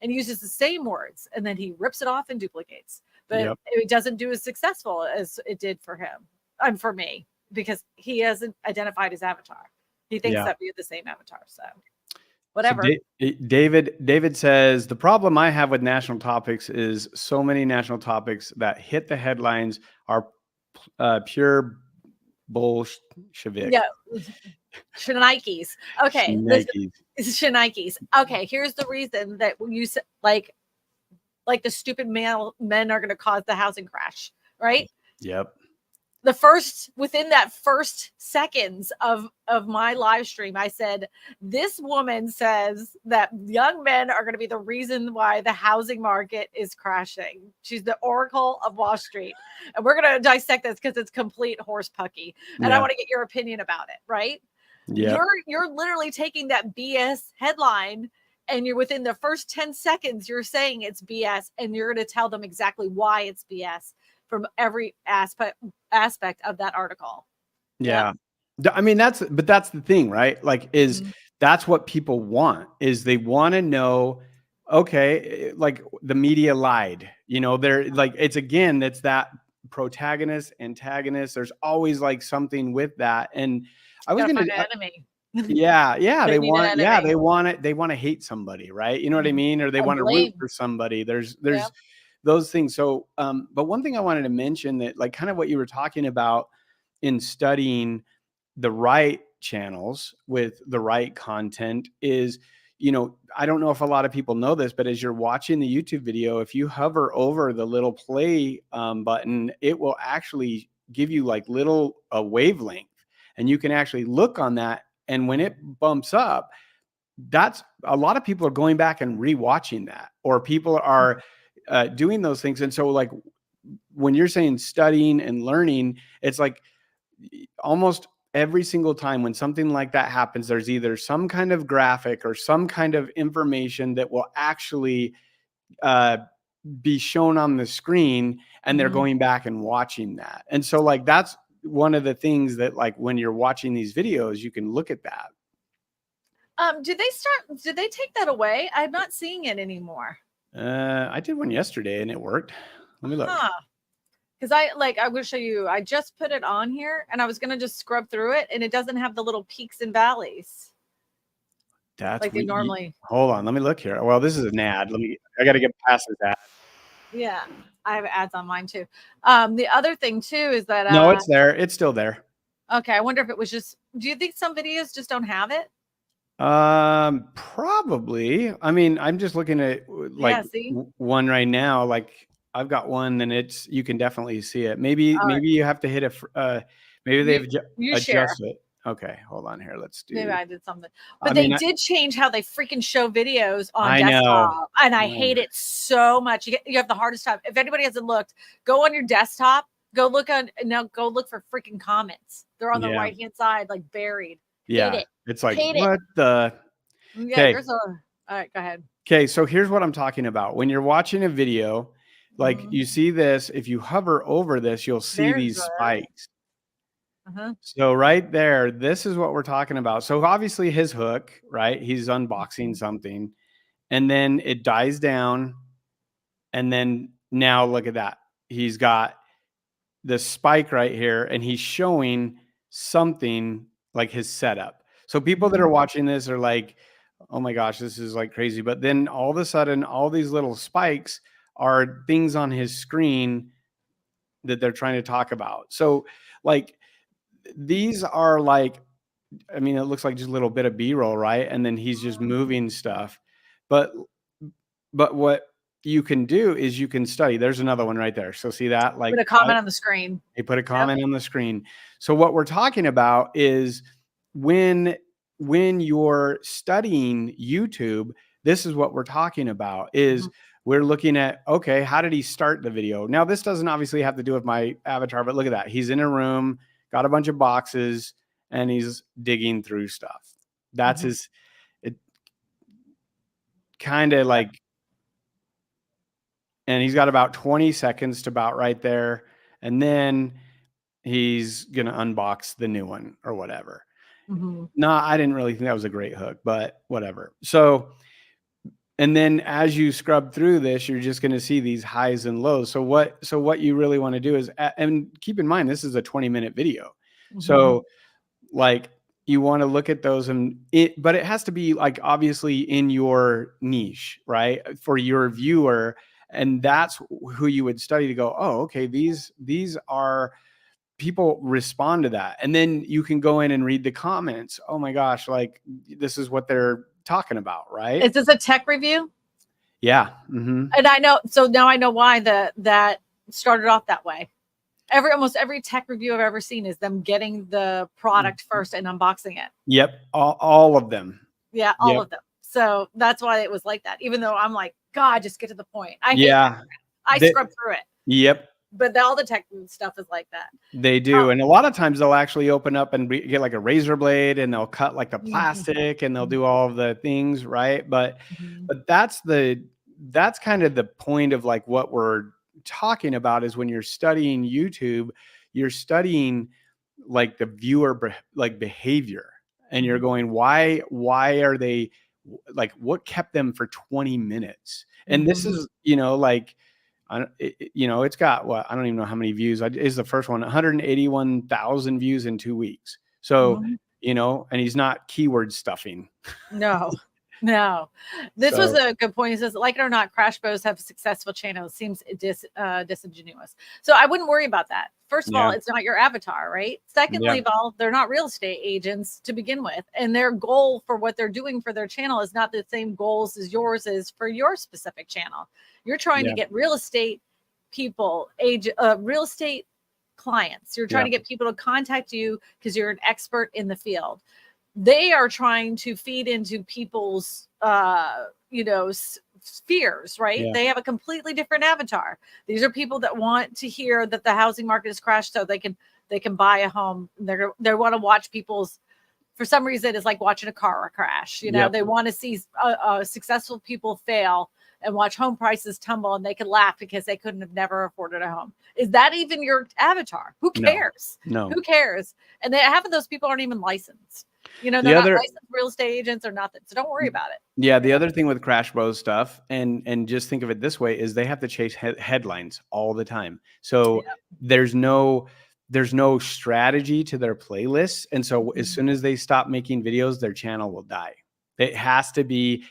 and uses the same words, and then he rips it off and duplicates. But Yep. it doesn't do as successful as it did for him and for me because he hasn't identified his avatar. He thinks Yeah. that we have the same avatar. So So whatever. David says the problem I have with national topics is so many national topics that hit the headlines are pure Bolshevik. Yeah. Shnikes. Okay, listen. Shnikes. Shnikes. Okay, here's the reason that you like the stupid men are going to cause the housing crash, right? Yep. Within that first seconds of my live stream, I said, this woman says that young men are going to be the reason why the housing market is crashing. She's the oracle of Wall Street. And we're going to dissect this because it's complete horse pucky. And I Yeah. want to get your opinion about it, right? Yeah. You're literally taking that BS headline and you're within the first 10 seconds, you're saying it's BS and you're going to tell them exactly why it's BS from every aspect of that article. Yeah. I mean, that's the thing, right? Like, that's what people want, is they want to know, okay, like the media lied, they're like, it's that protagonist, antagonist. There's always like something with that. And I was Gotta going find to, an enemy. yeah, They need an enemy. they want to hate somebody, right? You know what I mean? Or they want to root Blame. for somebody. There's Yeah. those things. So, but one thing I wanted to mention, that like kind of what you were talking about in studying the right channels with the right content is, I don't know if a lot of people know this, but as you're watching the YouTube video, if you hover over the little play button, it will actually give you like a wavelength, and you can actually look on that. And when it bumps up, that's a lot of people are going back and rewatching that, or people are doing those things. And so like when you're saying studying and learning, it's like almost every single time when something like that happens, there's either some kind of graphic or some kind of information that will actually be shown on the screen, and they're going back and watching that. And so like that's one of the things that, like, when you're watching these videos, you can look at that. Did they take that away? I'm not seeing it anymore. I did one yesterday and it worked. Let me look. Because I'm going to show you. I just put it on here and I was going to just scrub through it, and it doesn't have the little peaks and valleys. That's like they normally. Hold on, let me look here. Well, this is an ad. I got to get past this ad. Yeah, I have ads on mine too. The other thing too is that no, it's there. It's still there. Okay, I wonder if it was just. Do you think some videos just don't have it? Probably. I mean, I'm just looking at like one right now. Like I've got one, and you can definitely see it. Maybe you have to hit maybe they've adjusted it. Okay, hold on here. Let's do. Maybe I did something, but they did change how they freaking show videos on desktop, know. And I hate it so much. You have the hardest time. If anybody hasn't looked, go on your desktop. Go look for freaking comments. They're on the right hand side, like buried. Yeah, hate it. It's like hate what it. the. Yeah, there's all right. Go ahead. Okay, so here's what I'm talking about. When you're watching a video, like you see this, if you hover over this, you'll see these spikes. So right there, this is what we're talking about. So obviously his hook, right? He's unboxing something, and then it dies down. And then now look at that. He's got the spike right here, and he's showing something like his setup. So people that are watching this are like, oh my gosh, this is like crazy. But then all of a sudden, all these little spikes are things on his screen that they're trying to talk about. So like these are like, I mean, it looks like just a little bit of B-roll, right? And then he's just moving stuff. But what you can do is you can study. There's another one right there. So see that? Like put a comment on the screen. They put a comment on the screen. So what we're talking about is when you're studying YouTube, this is what we're talking about is we're looking at, okay, how did he start the video? Now, this doesn't obviously have to do with my avatar, but look at that. He's in a room, got a bunch of boxes, and he's digging through stuff. That's it kind of like, and he's got about 20 seconds to about right there. And then he's gonna unbox the new one or whatever. Mhm. No, I didn't really think that was a great hook, but whatever. So, and then as you scrub through this, you're just going to see these highs and lows. So what you really want to do is, and keep in mind, this is a 20-minute video. Mhm. So like you want to look at those but it has to be like obviously in your niche, right? For your viewer. And that's who you would study to go, oh, okay, these are people respond to that. And then you can go in and read the comments. Oh my gosh, like this is what they're talking about, right? Is this a tech review? Yeah. Mm-hmm. And I know, so now I know why that started off that way. Almost every tech review I've ever seen is them getting the product first and unboxing it. Yep. All of them. Yeah, all Yep. of them. So that's why it was like that. Even though I'm like, God, just get to the point. I hate Yeah. that. I scrub through it. Yep. But all the tech stuff is like that. They do. And a lot of times they'll actually open up and get like a razor blade and they'll cut like the plastic and they'll do all of the things, right? But that's kind of the point of like what we're talking about is when you're studying YouTube, you're studying like the viewer like behavior, and you're going, why are they like, what kept them for 20 minutes? And this is, like, it's got what, I don't even know how many views. Is the first one 181,000 views in 2 weeks. So, and he's not keyword stuffing. No. This was So, a good point. He says, like it or not, crash bows have successful channels. Seems disingenuous. So I wouldn't worry about that. First of all, it's not your avatar, right? Secondly of all, they're not real estate agents to begin with. And their goal for what they're doing for their channel is not the same goals as yours is for your specific channel. You're trying to get real estate people, real estate clients. You're trying to get people to contact you because you're an expert in the field. They are trying to feed into people's spheres, right? They have a completely different avatar. These are people that want to hear that the housing market has crashed so they can buy a home. They want to watch people's, for some reason it's like watching a car crash. They want to see successful people fail and watch home prices tumble, and they can laugh because they couldn't have never afforded a home. Is that even your avatar? Who cares? No. Who cares? And half of those people aren't even licensed. They're not licensed real estate agents or nothing. So don't worry about it. Yeah. The other thing with Crash Bros stuff, and just think of it this way, is they have to chase headlines all the time. So there's no strategy to their playlists. And so as soon as they stop making videos, their channel will die. It has to be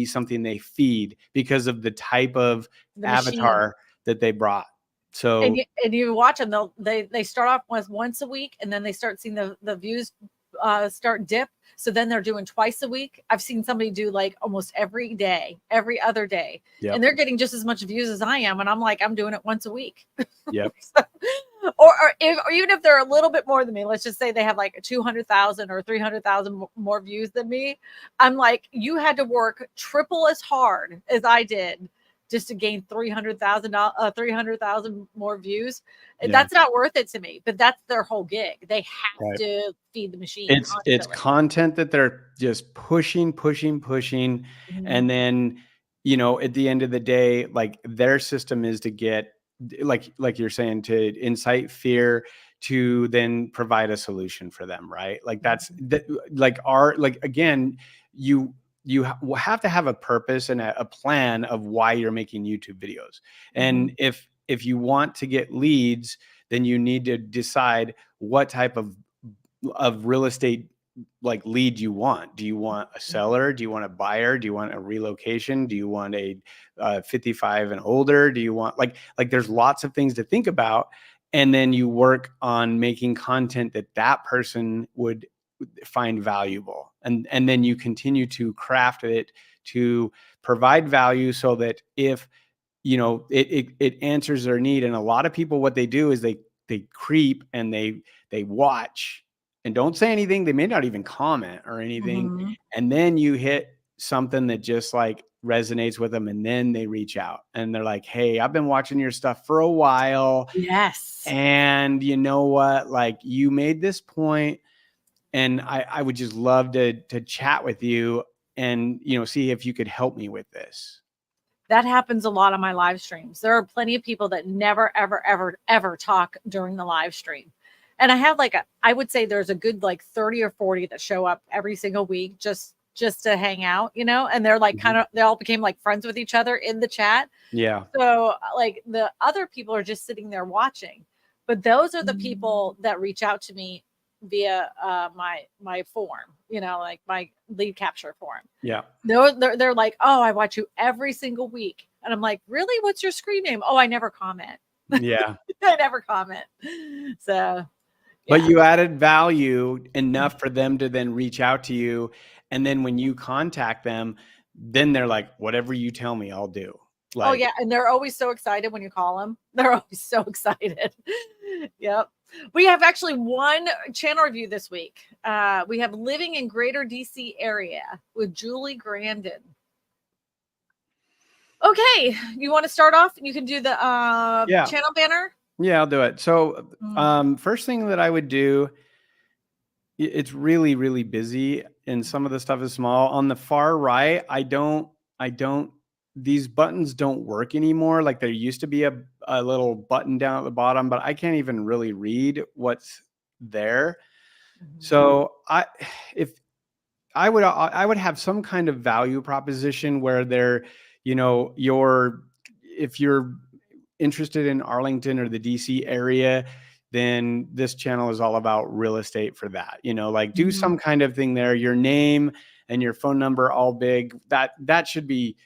something they feed because of the type of avatar that they brought. So and you watch them, they start off with once a week, and then they start seeing the views start dip. So then they're doing twice a week. I've seen somebody do like almost every day, every other day, and they're getting just as much views as I am. And I'm like, I'm doing it once a week. Yep. or even if they're a little bit more than me, let's just say they have like 200,000 or 300,000 more views than me. I'm like, you had to work triple as hard as I did just to gain 300,000 more views. That's not worth it to me, but that's their whole gig. They have to feed the machine. It's content that they're just pushing. And then, at the end of the day, like their system is to get, like you're saying, to incite fear, to then provide a solution for them, right? Like that's again, you have to have a purpose and a plan of why you're making YouTube videos. And if you want to get leads, then you need to decide what type of real estate like lead you want. Do you want a seller? Do you want a buyer? Do you want a relocation? Do you want a 55 and older? Do you want like there's lots of things to think about. And then you work on making content that person would find valuable, and then you continue to craft it to provide value so that if it answers their need. And a lot of people, what they do is they creep and they watch and don't say anything. They may not even comment or anything. And then you hit something that just like resonates with them, and then they reach out and they're like, hey, I've been watching your stuff for a while. Yes. And you know what, like you made this point, and I would just love to chat with you and see if you could help me with this. That happens a lot on my live streams. There are plenty of people that never, ever, ever, ever talk during the live stream. And I have like I would say there's a good like 30 or 40 that show up every single week just to hang out, you know, and they're like they all became like friends with each other in the chat. Yeah. So like the other people are just sitting there watching, but those are the people that reach out to me via my form, you know, like my lead capture form. Yeah. They're like, oh, I watch you every single week. And I'm like, really? What's your screen name? Oh, I never comment. Yeah. I never comment. So But yeah. you added value enough for them to then reach out to you. And then when you contact them, then they're like, whatever you tell me, I'll do. Oh Like, yeah, and they're always so excited when you call them. They're always so excited. Yep. We have actually one channel review this week. We have living in Greater DC area with Julie Grandin. Okay, you want to start off? You can do the channel banner. Yeah, I'll do it. So, first thing that I would do, it's really, really busy, and some of the stuff is small. On the far right, I don't. These buttons don't work anymore. Like there used to be a little button down at the bottom, but I can't even really read what's there. So I would have some kind of value proposition where they're, you know, if you're interested in Arlington or the DC area, then this channel is all about real estate for that. You know, like do some kind of thing there, your name and your phone number all big. That should be,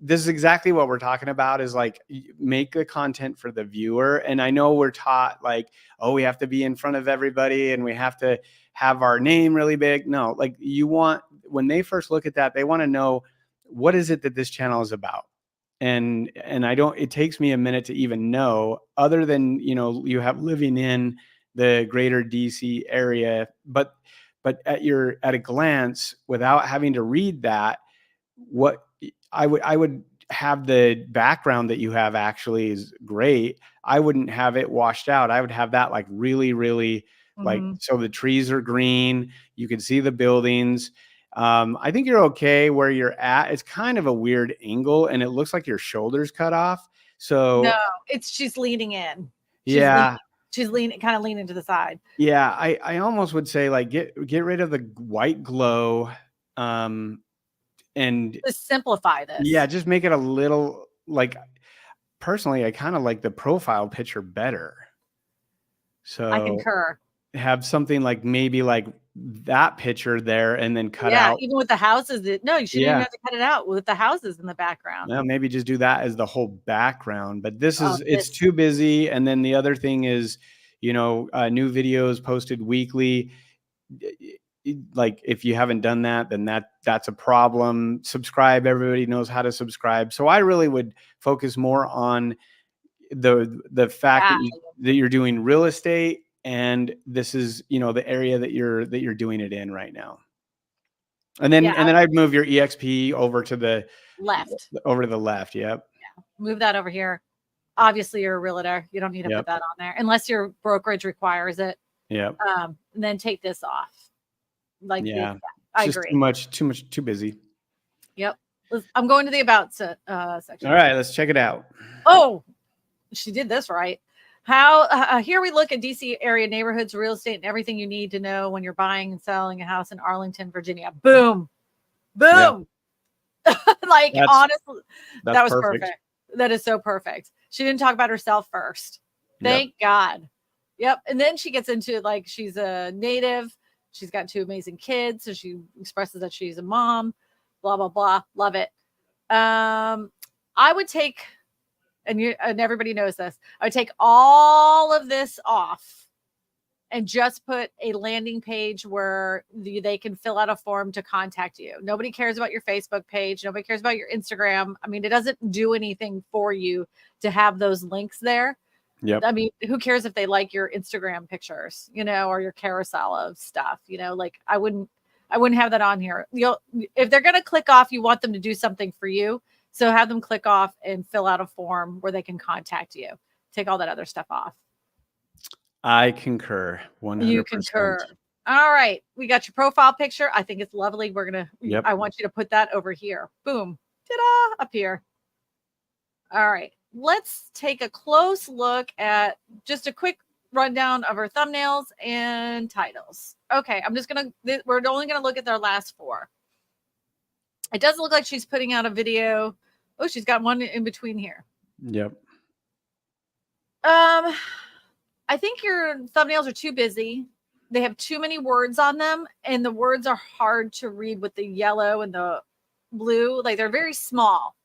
this is exactly what we're talking about, is like make the content for the viewer. And I know we're taught like, oh, we have to be in front of everybody and we have to have our name really big. No, like when they first look at that, they want to know, what is it that this channel is about? And it takes me a minute to even know, other than, you know, you have living in the greater DC area, but at a glance, without having to read that, what I would have, the background that you have actually is great. I wouldn't have it washed out. I would have that like really, really like, so the trees are green. You can see the buildings. I think you're okay where you're at. It's kind of a weird angle and it looks like your shoulder's cut off. So no, she's leaning in. She's leaning to the side. Yeah. I almost would say like, get rid of the white glow. And just simplify this. Yeah, just make it a little, like, personally, I kind of like the profile picture better. So I concur. Have something like maybe like that picture there and then cut out. Even with the houses. No, you shouldn't even have to cut it out with the houses in the background. Well, maybe just do that as the whole background. But it's too busy. And then the other thing is, you know, new videos posted weekly. Like if you haven't done that, then that's a problem. Subscribe. Everybody knows how to subscribe. So I really would focus more on the fact that you're doing real estate, and this is, you know, the area that you're doing it in right now. And then I'd move your EXP over to the left. Yep. Yeah. Move that over here. Obviously you're a realtor. You don't need to put that on there unless your brokerage requires it. Yeah. And then take this off. Like, I agree. Too busy. Yep. I'm going to the about section. All right, let's check it out. Oh, she did this right. How here we look at DC area neighborhoods, real estate, and everything you need to know when you're buying and selling a house in Arlington, Virginia. Boom. Boom. Yeah. Like, honestly, that was perfect. That is so perfect. She didn't talk about herself first. Thank God. Yep. And then she gets into like, she's a native. She's got 2 amazing kids. So she expresses that she's a mom, blah, blah, blah. Love it. I would take, and everybody knows this, I would take all of this off and just put a landing page where they can fill out a form to contact you. Nobody cares about your Facebook page. Nobody cares about your Instagram. I mean, it doesn't do anything for you to have those links there. Yep. I mean, who cares if they like your Instagram pictures, you know, or your carousel of stuff, you know, like I wouldn't have that on here. If they're going to click off, you want them to do something for you. So have them click off and fill out a form where they can contact you. Take all that other stuff off. I concur. 100%. You concur. All right. We got your profile picture. I think it's lovely. I want you to put that over here. Boom. Ta-da! Up here. All right. Let's take a close look at just a quick rundown of her thumbnails and titles. Okay, we're only gonna look at their last 4. It doesn't look like she's putting out a video. Oh, she's got one in between here. Yep. I think your thumbnails are too busy. They have too many words on them, and the words are hard to read with the yellow and the blue. Like they're very small.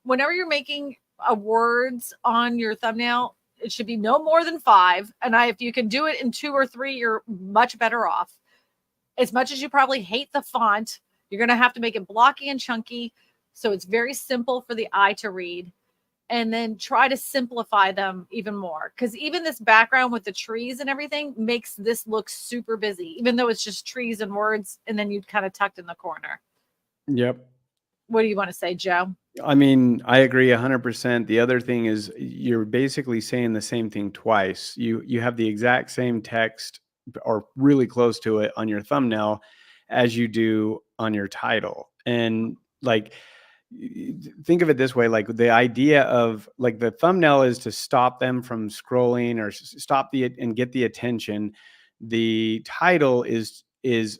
Whenever you're making words on your thumbnail, it should be no more than 5. And if you can do it in 2 or 3, you're much better off. As much as you probably hate the font, you're going to have to make it blocky and chunky. So it's very simple for the eye to read. And then try to simplify them even more. Because even this background with the trees and everything makes this look super busy, even though it's just trees and words. And then you kind of tucked in the corner. Yep. What do you want to say, Joe? I mean, I agree 100%. The other thing is you're basically saying the same thing twice. You have the exact same text or really close to it on your thumbnail as you do on your title. And like, think of it this way, like the idea of like the thumbnail is to stop them from scrolling or stop and get the attention. The title is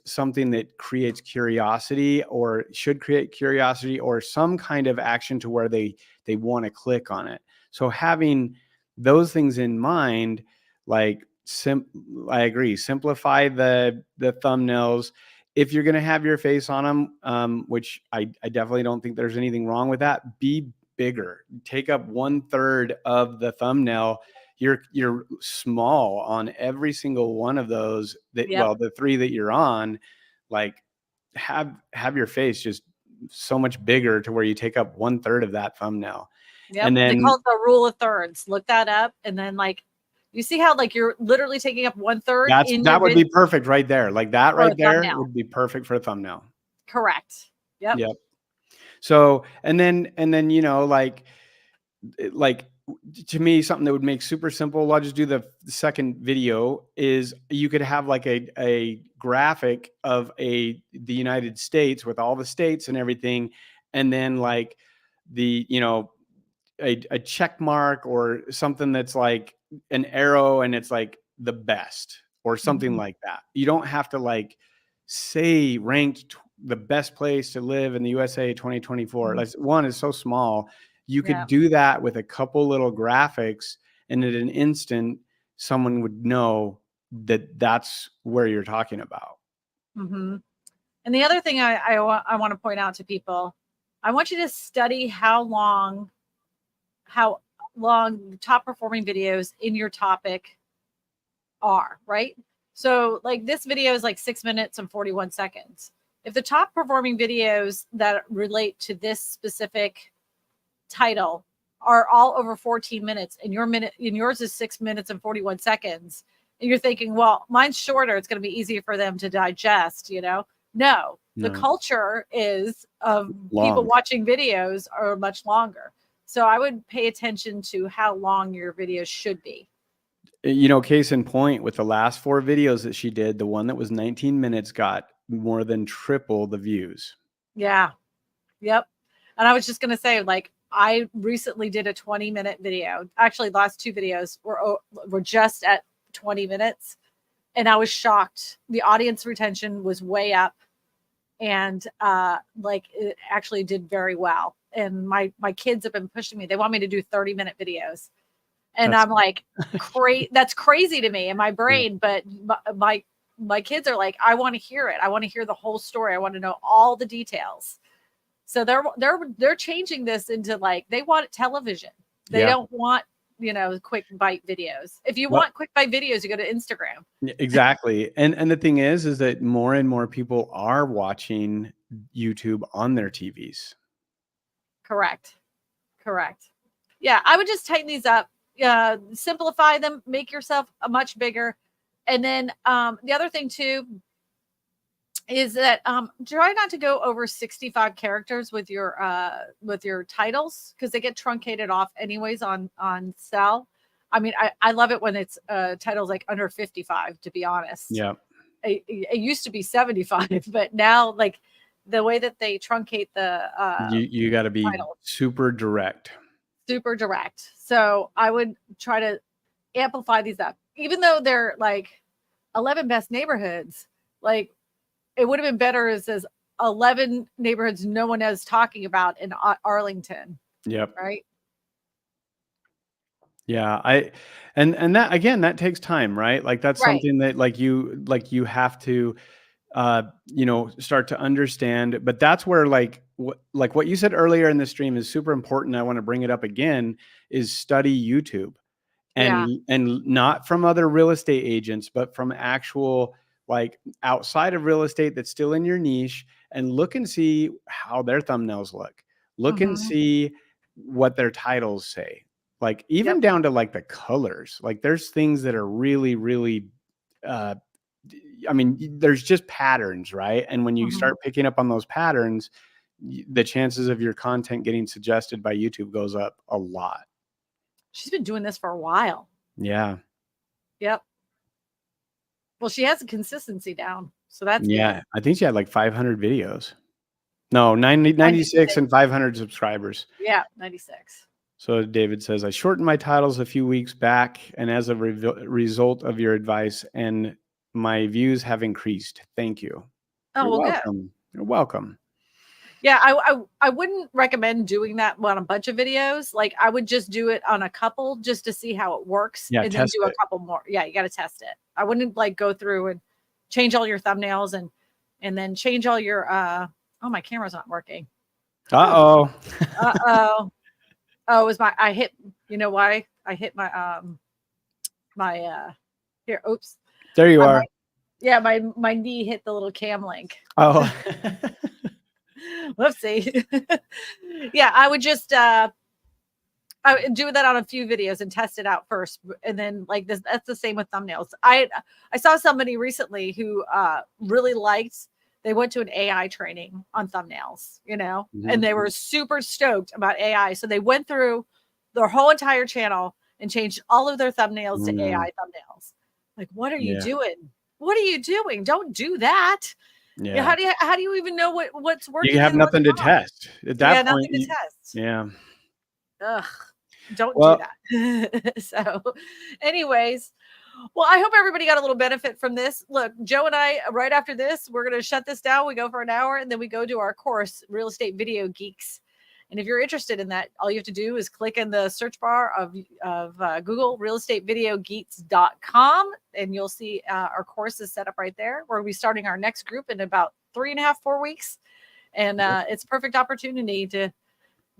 something that creates curiosity or should create curiosity or some kind of action to where they want to click on it. So having those things in mind, like I agree, simplify the thumbnails. If you're going to have your face on them, which I definitely don't think there's anything wrong with that, be bigger. Take up 1/3 of the thumbnail. You're small on every single one of those. Well, the 3 that you're on, like have your face just so much bigger to where you take up 1/3 of that thumbnail. Yep. And then they call it the rule of thirds. Look that up, and then like you see how like you're literally taking up 1/3 that would be perfect right there. Like that right there would be perfect for a thumbnail. Correct. Yep. Yep. So, and then, you know, like to me, something that would make super simple, I'll just do the second video, is you could have like a graphic of the United States with all the states and everything. And then like the, you know, a check mark or something that's like an arrow and it's like the best or something like that. You don't have to like say ranked the best place to live in the USA 2024. Like one is so small. You could do that with a couple little graphics, and at an instant, someone would know that that's where you're talking about. And the other thing I want to point out to people, I want you to study how long top performing videos in your topic are, right? So like this video is like 6 minutes and 41 seconds. If the top performing videos that relate to this specific title are all over 14 minutes and yours is 6 minutes and 41 seconds, and you're thinking, well, mine's shorter, it's going to be easier for them to digest, you know? No. The culture is of people watching videos are much longer. So I would pay attention to how long your videos should be. You know, case in point, with the last 4 videos that she did, the one that was 19 minutes got more than triple the views. Yeah. Yep. And I was just going to say, like, I recently did a 20-minute video. Actually, the last 2 videos were just at 20 minutes. And I was shocked. The audience retention was way up. And like it actually did very well. And my kids have been pushing me. They want me to do 30-minute videos. And I'm like, that's crazy to me in my brain. But my kids are like, I want to hear it. I want to hear the whole story. I want to know all the details. So they're changing this into like, they want television. They don't want, you know, quick bite videos. If you want quick bite videos, you go to Instagram. Exactly. And the thing is that more and more people are watching YouTube on their TVs. Correct. Yeah. I would just tighten these up, simplify them, make yourself a much bigger. And then the other thing too is that try not to go over 65 characters with your titles, because they get truncated off anyways on Cell. I mean, I love it when it's titles like under 55, to be honest. Yeah. It used to be 75, but now like the way that they truncate the you got to be titles. super direct. super direct. So I would try to amplify these up, even though they're like 11 best neighborhoods. Like it would have been better as 11 neighborhoods no one is talking about in Arlington, Yep. right? Yeah, and that again, that takes time, right? Like that's Right. something that like you have to start to understand. But that's where like what you said earlier in the stream is super important. I want to bring it up again is study YouTube Yeah. and not from other real estate agents, but from actual like outside of real estate that's still in your niche and look and see how their thumbnails look. Look and Hmm. see what their titles say. Like even Yep. down to like the colors. Like there's things that are really, really uh I mean, there's just patterns, right? And when you Hmm. start picking up on those patterns, the chances of your content getting suggested by YouTube goes up a lot. She's been doing this for a while. Yeah. Yep. Well, she has the consistency down, so that's Yeah, good. I think she had like 500 videos. No, 96 96. and 500 subscribers. Yeah, 96. So David says, I shortened my titles a few weeks back, and as a result of your advice, and my views have increased. Thank you. Oh, You're well, good. welcome. You're welcome. Yeah, I wouldn't recommend doing that on a bunch of videos. Like I would just do it on a couple just to see how it works Yeah, and then test do a it. couple more. Yeah, you got to test it. I wouldn't like go through and change all your thumbnails and then change all your oh, my camera's not working. Uh-oh. Uh-oh. Oh, it was I hit, you know why? I hit my here, oops. There you I are. might, yeah, my knee hit the little cam link. Oh. Whoopsie. Yeah, I would just I would do that on a few videos and test it out first, and then like this. That's the same with thumbnails. I saw somebody recently who really liked. They went to an AI training on thumbnails, and Mhm. they were super stoked about AI. So they went through their whole entire channel and changed all of their thumbnails to Mm, AI thumbnails. Like, what are you yeah. doing? What are you doing? Don't do that. Yeah, Yeah. how do you even know what's You working have and what's nothing to not? test. At Yeah, that point, nothing to test. yeah. Ugh, don't do Well, that. So, anyways, well, I hope everybody got a little benefit from this. Look, Joe and I, right after this, we're going to shut this down. We go for an hour and then we go to our course, Real Estate Video Geeks. And if you're interested in that, all you have to do is click in the search bar of Google realestatevideogeeks.com and you'll see our course is set up right there. We'll be starting our next group in about 3.5, 4 weeks. And it's a perfect opportunity to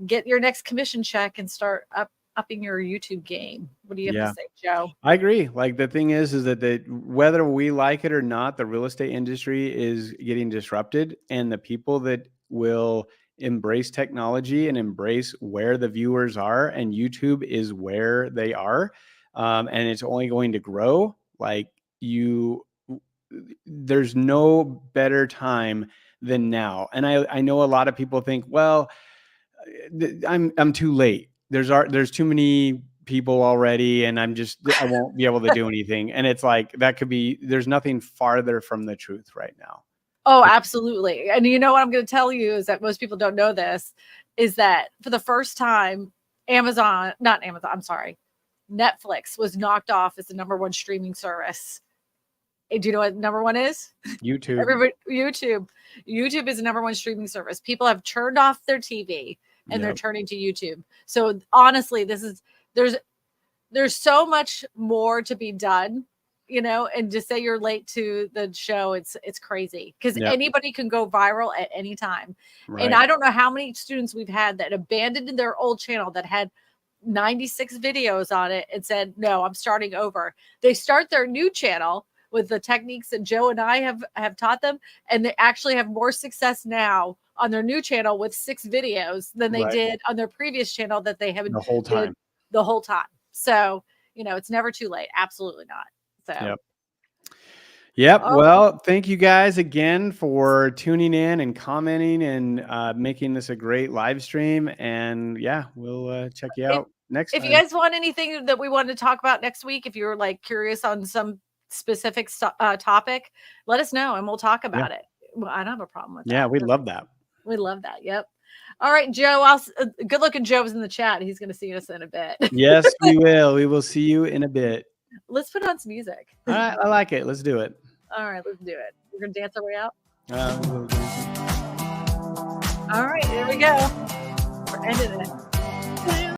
get your next commission check and start upping your YouTube game. What do you have to yeah. say, Joe? I agree. Like the thing is that whether we like it or not, the real estate industry is getting disrupted, and the people that will embrace technology and embrace where the viewers are, and YouTube is where they are, and it's only going to grow. Like there's no better time than now. And I know a lot of people think, well, I'm too late. There's too many people already, and I won't be able to do anything. And it's like that could be. There's nothing farther from the truth right now. Oh, absolutely. And you know what I'm going to tell you is that most people don't know this is that for the first time, not Amazon, I'm sorry, Netflix was knocked off as the number one streaming service. Do you know what number one is? YouTube. Everybody, YouTube. YouTube is the number one streaming service. People have turned off their TV and they're Yep. turning to YouTube. So honestly, there's so much more to be done, and to say you're late to the show, it's crazy because Yep. anybody can go viral at any time. And Right. I don't know how many students we've had that abandoned their old channel that had 96 videos on it and said, no, I'm starting over. They start their new channel with the techniques that Joe and I have taught them, and they actually have more success now on their new channel with 6 videos than they Right. did on their previous channel that they haven't The whole did time. the whole time. So, it's never too late. Absolutely not. So, Yep. Yep. oh, Well, thank you guys again for tuning in and commenting and making this a great live stream. And yeah, we'll check you if out next if you time. guys want anything that we want to talk about next week, if you're like curious on some specific topic, let us know and we'll talk Yeah. about it. Well, I don't have a problem with Yeah, that. we love that. We love that. Yep. All right, Joe. Good looking Joe's in the chat. He's going to see us in a bit. Yes, we will. We will see you in a bit. Let's put on some music. All right, I like it. Let's do it. All right, let's do it. We're going to dance our way out. We'll All right, here we go. We're ending it.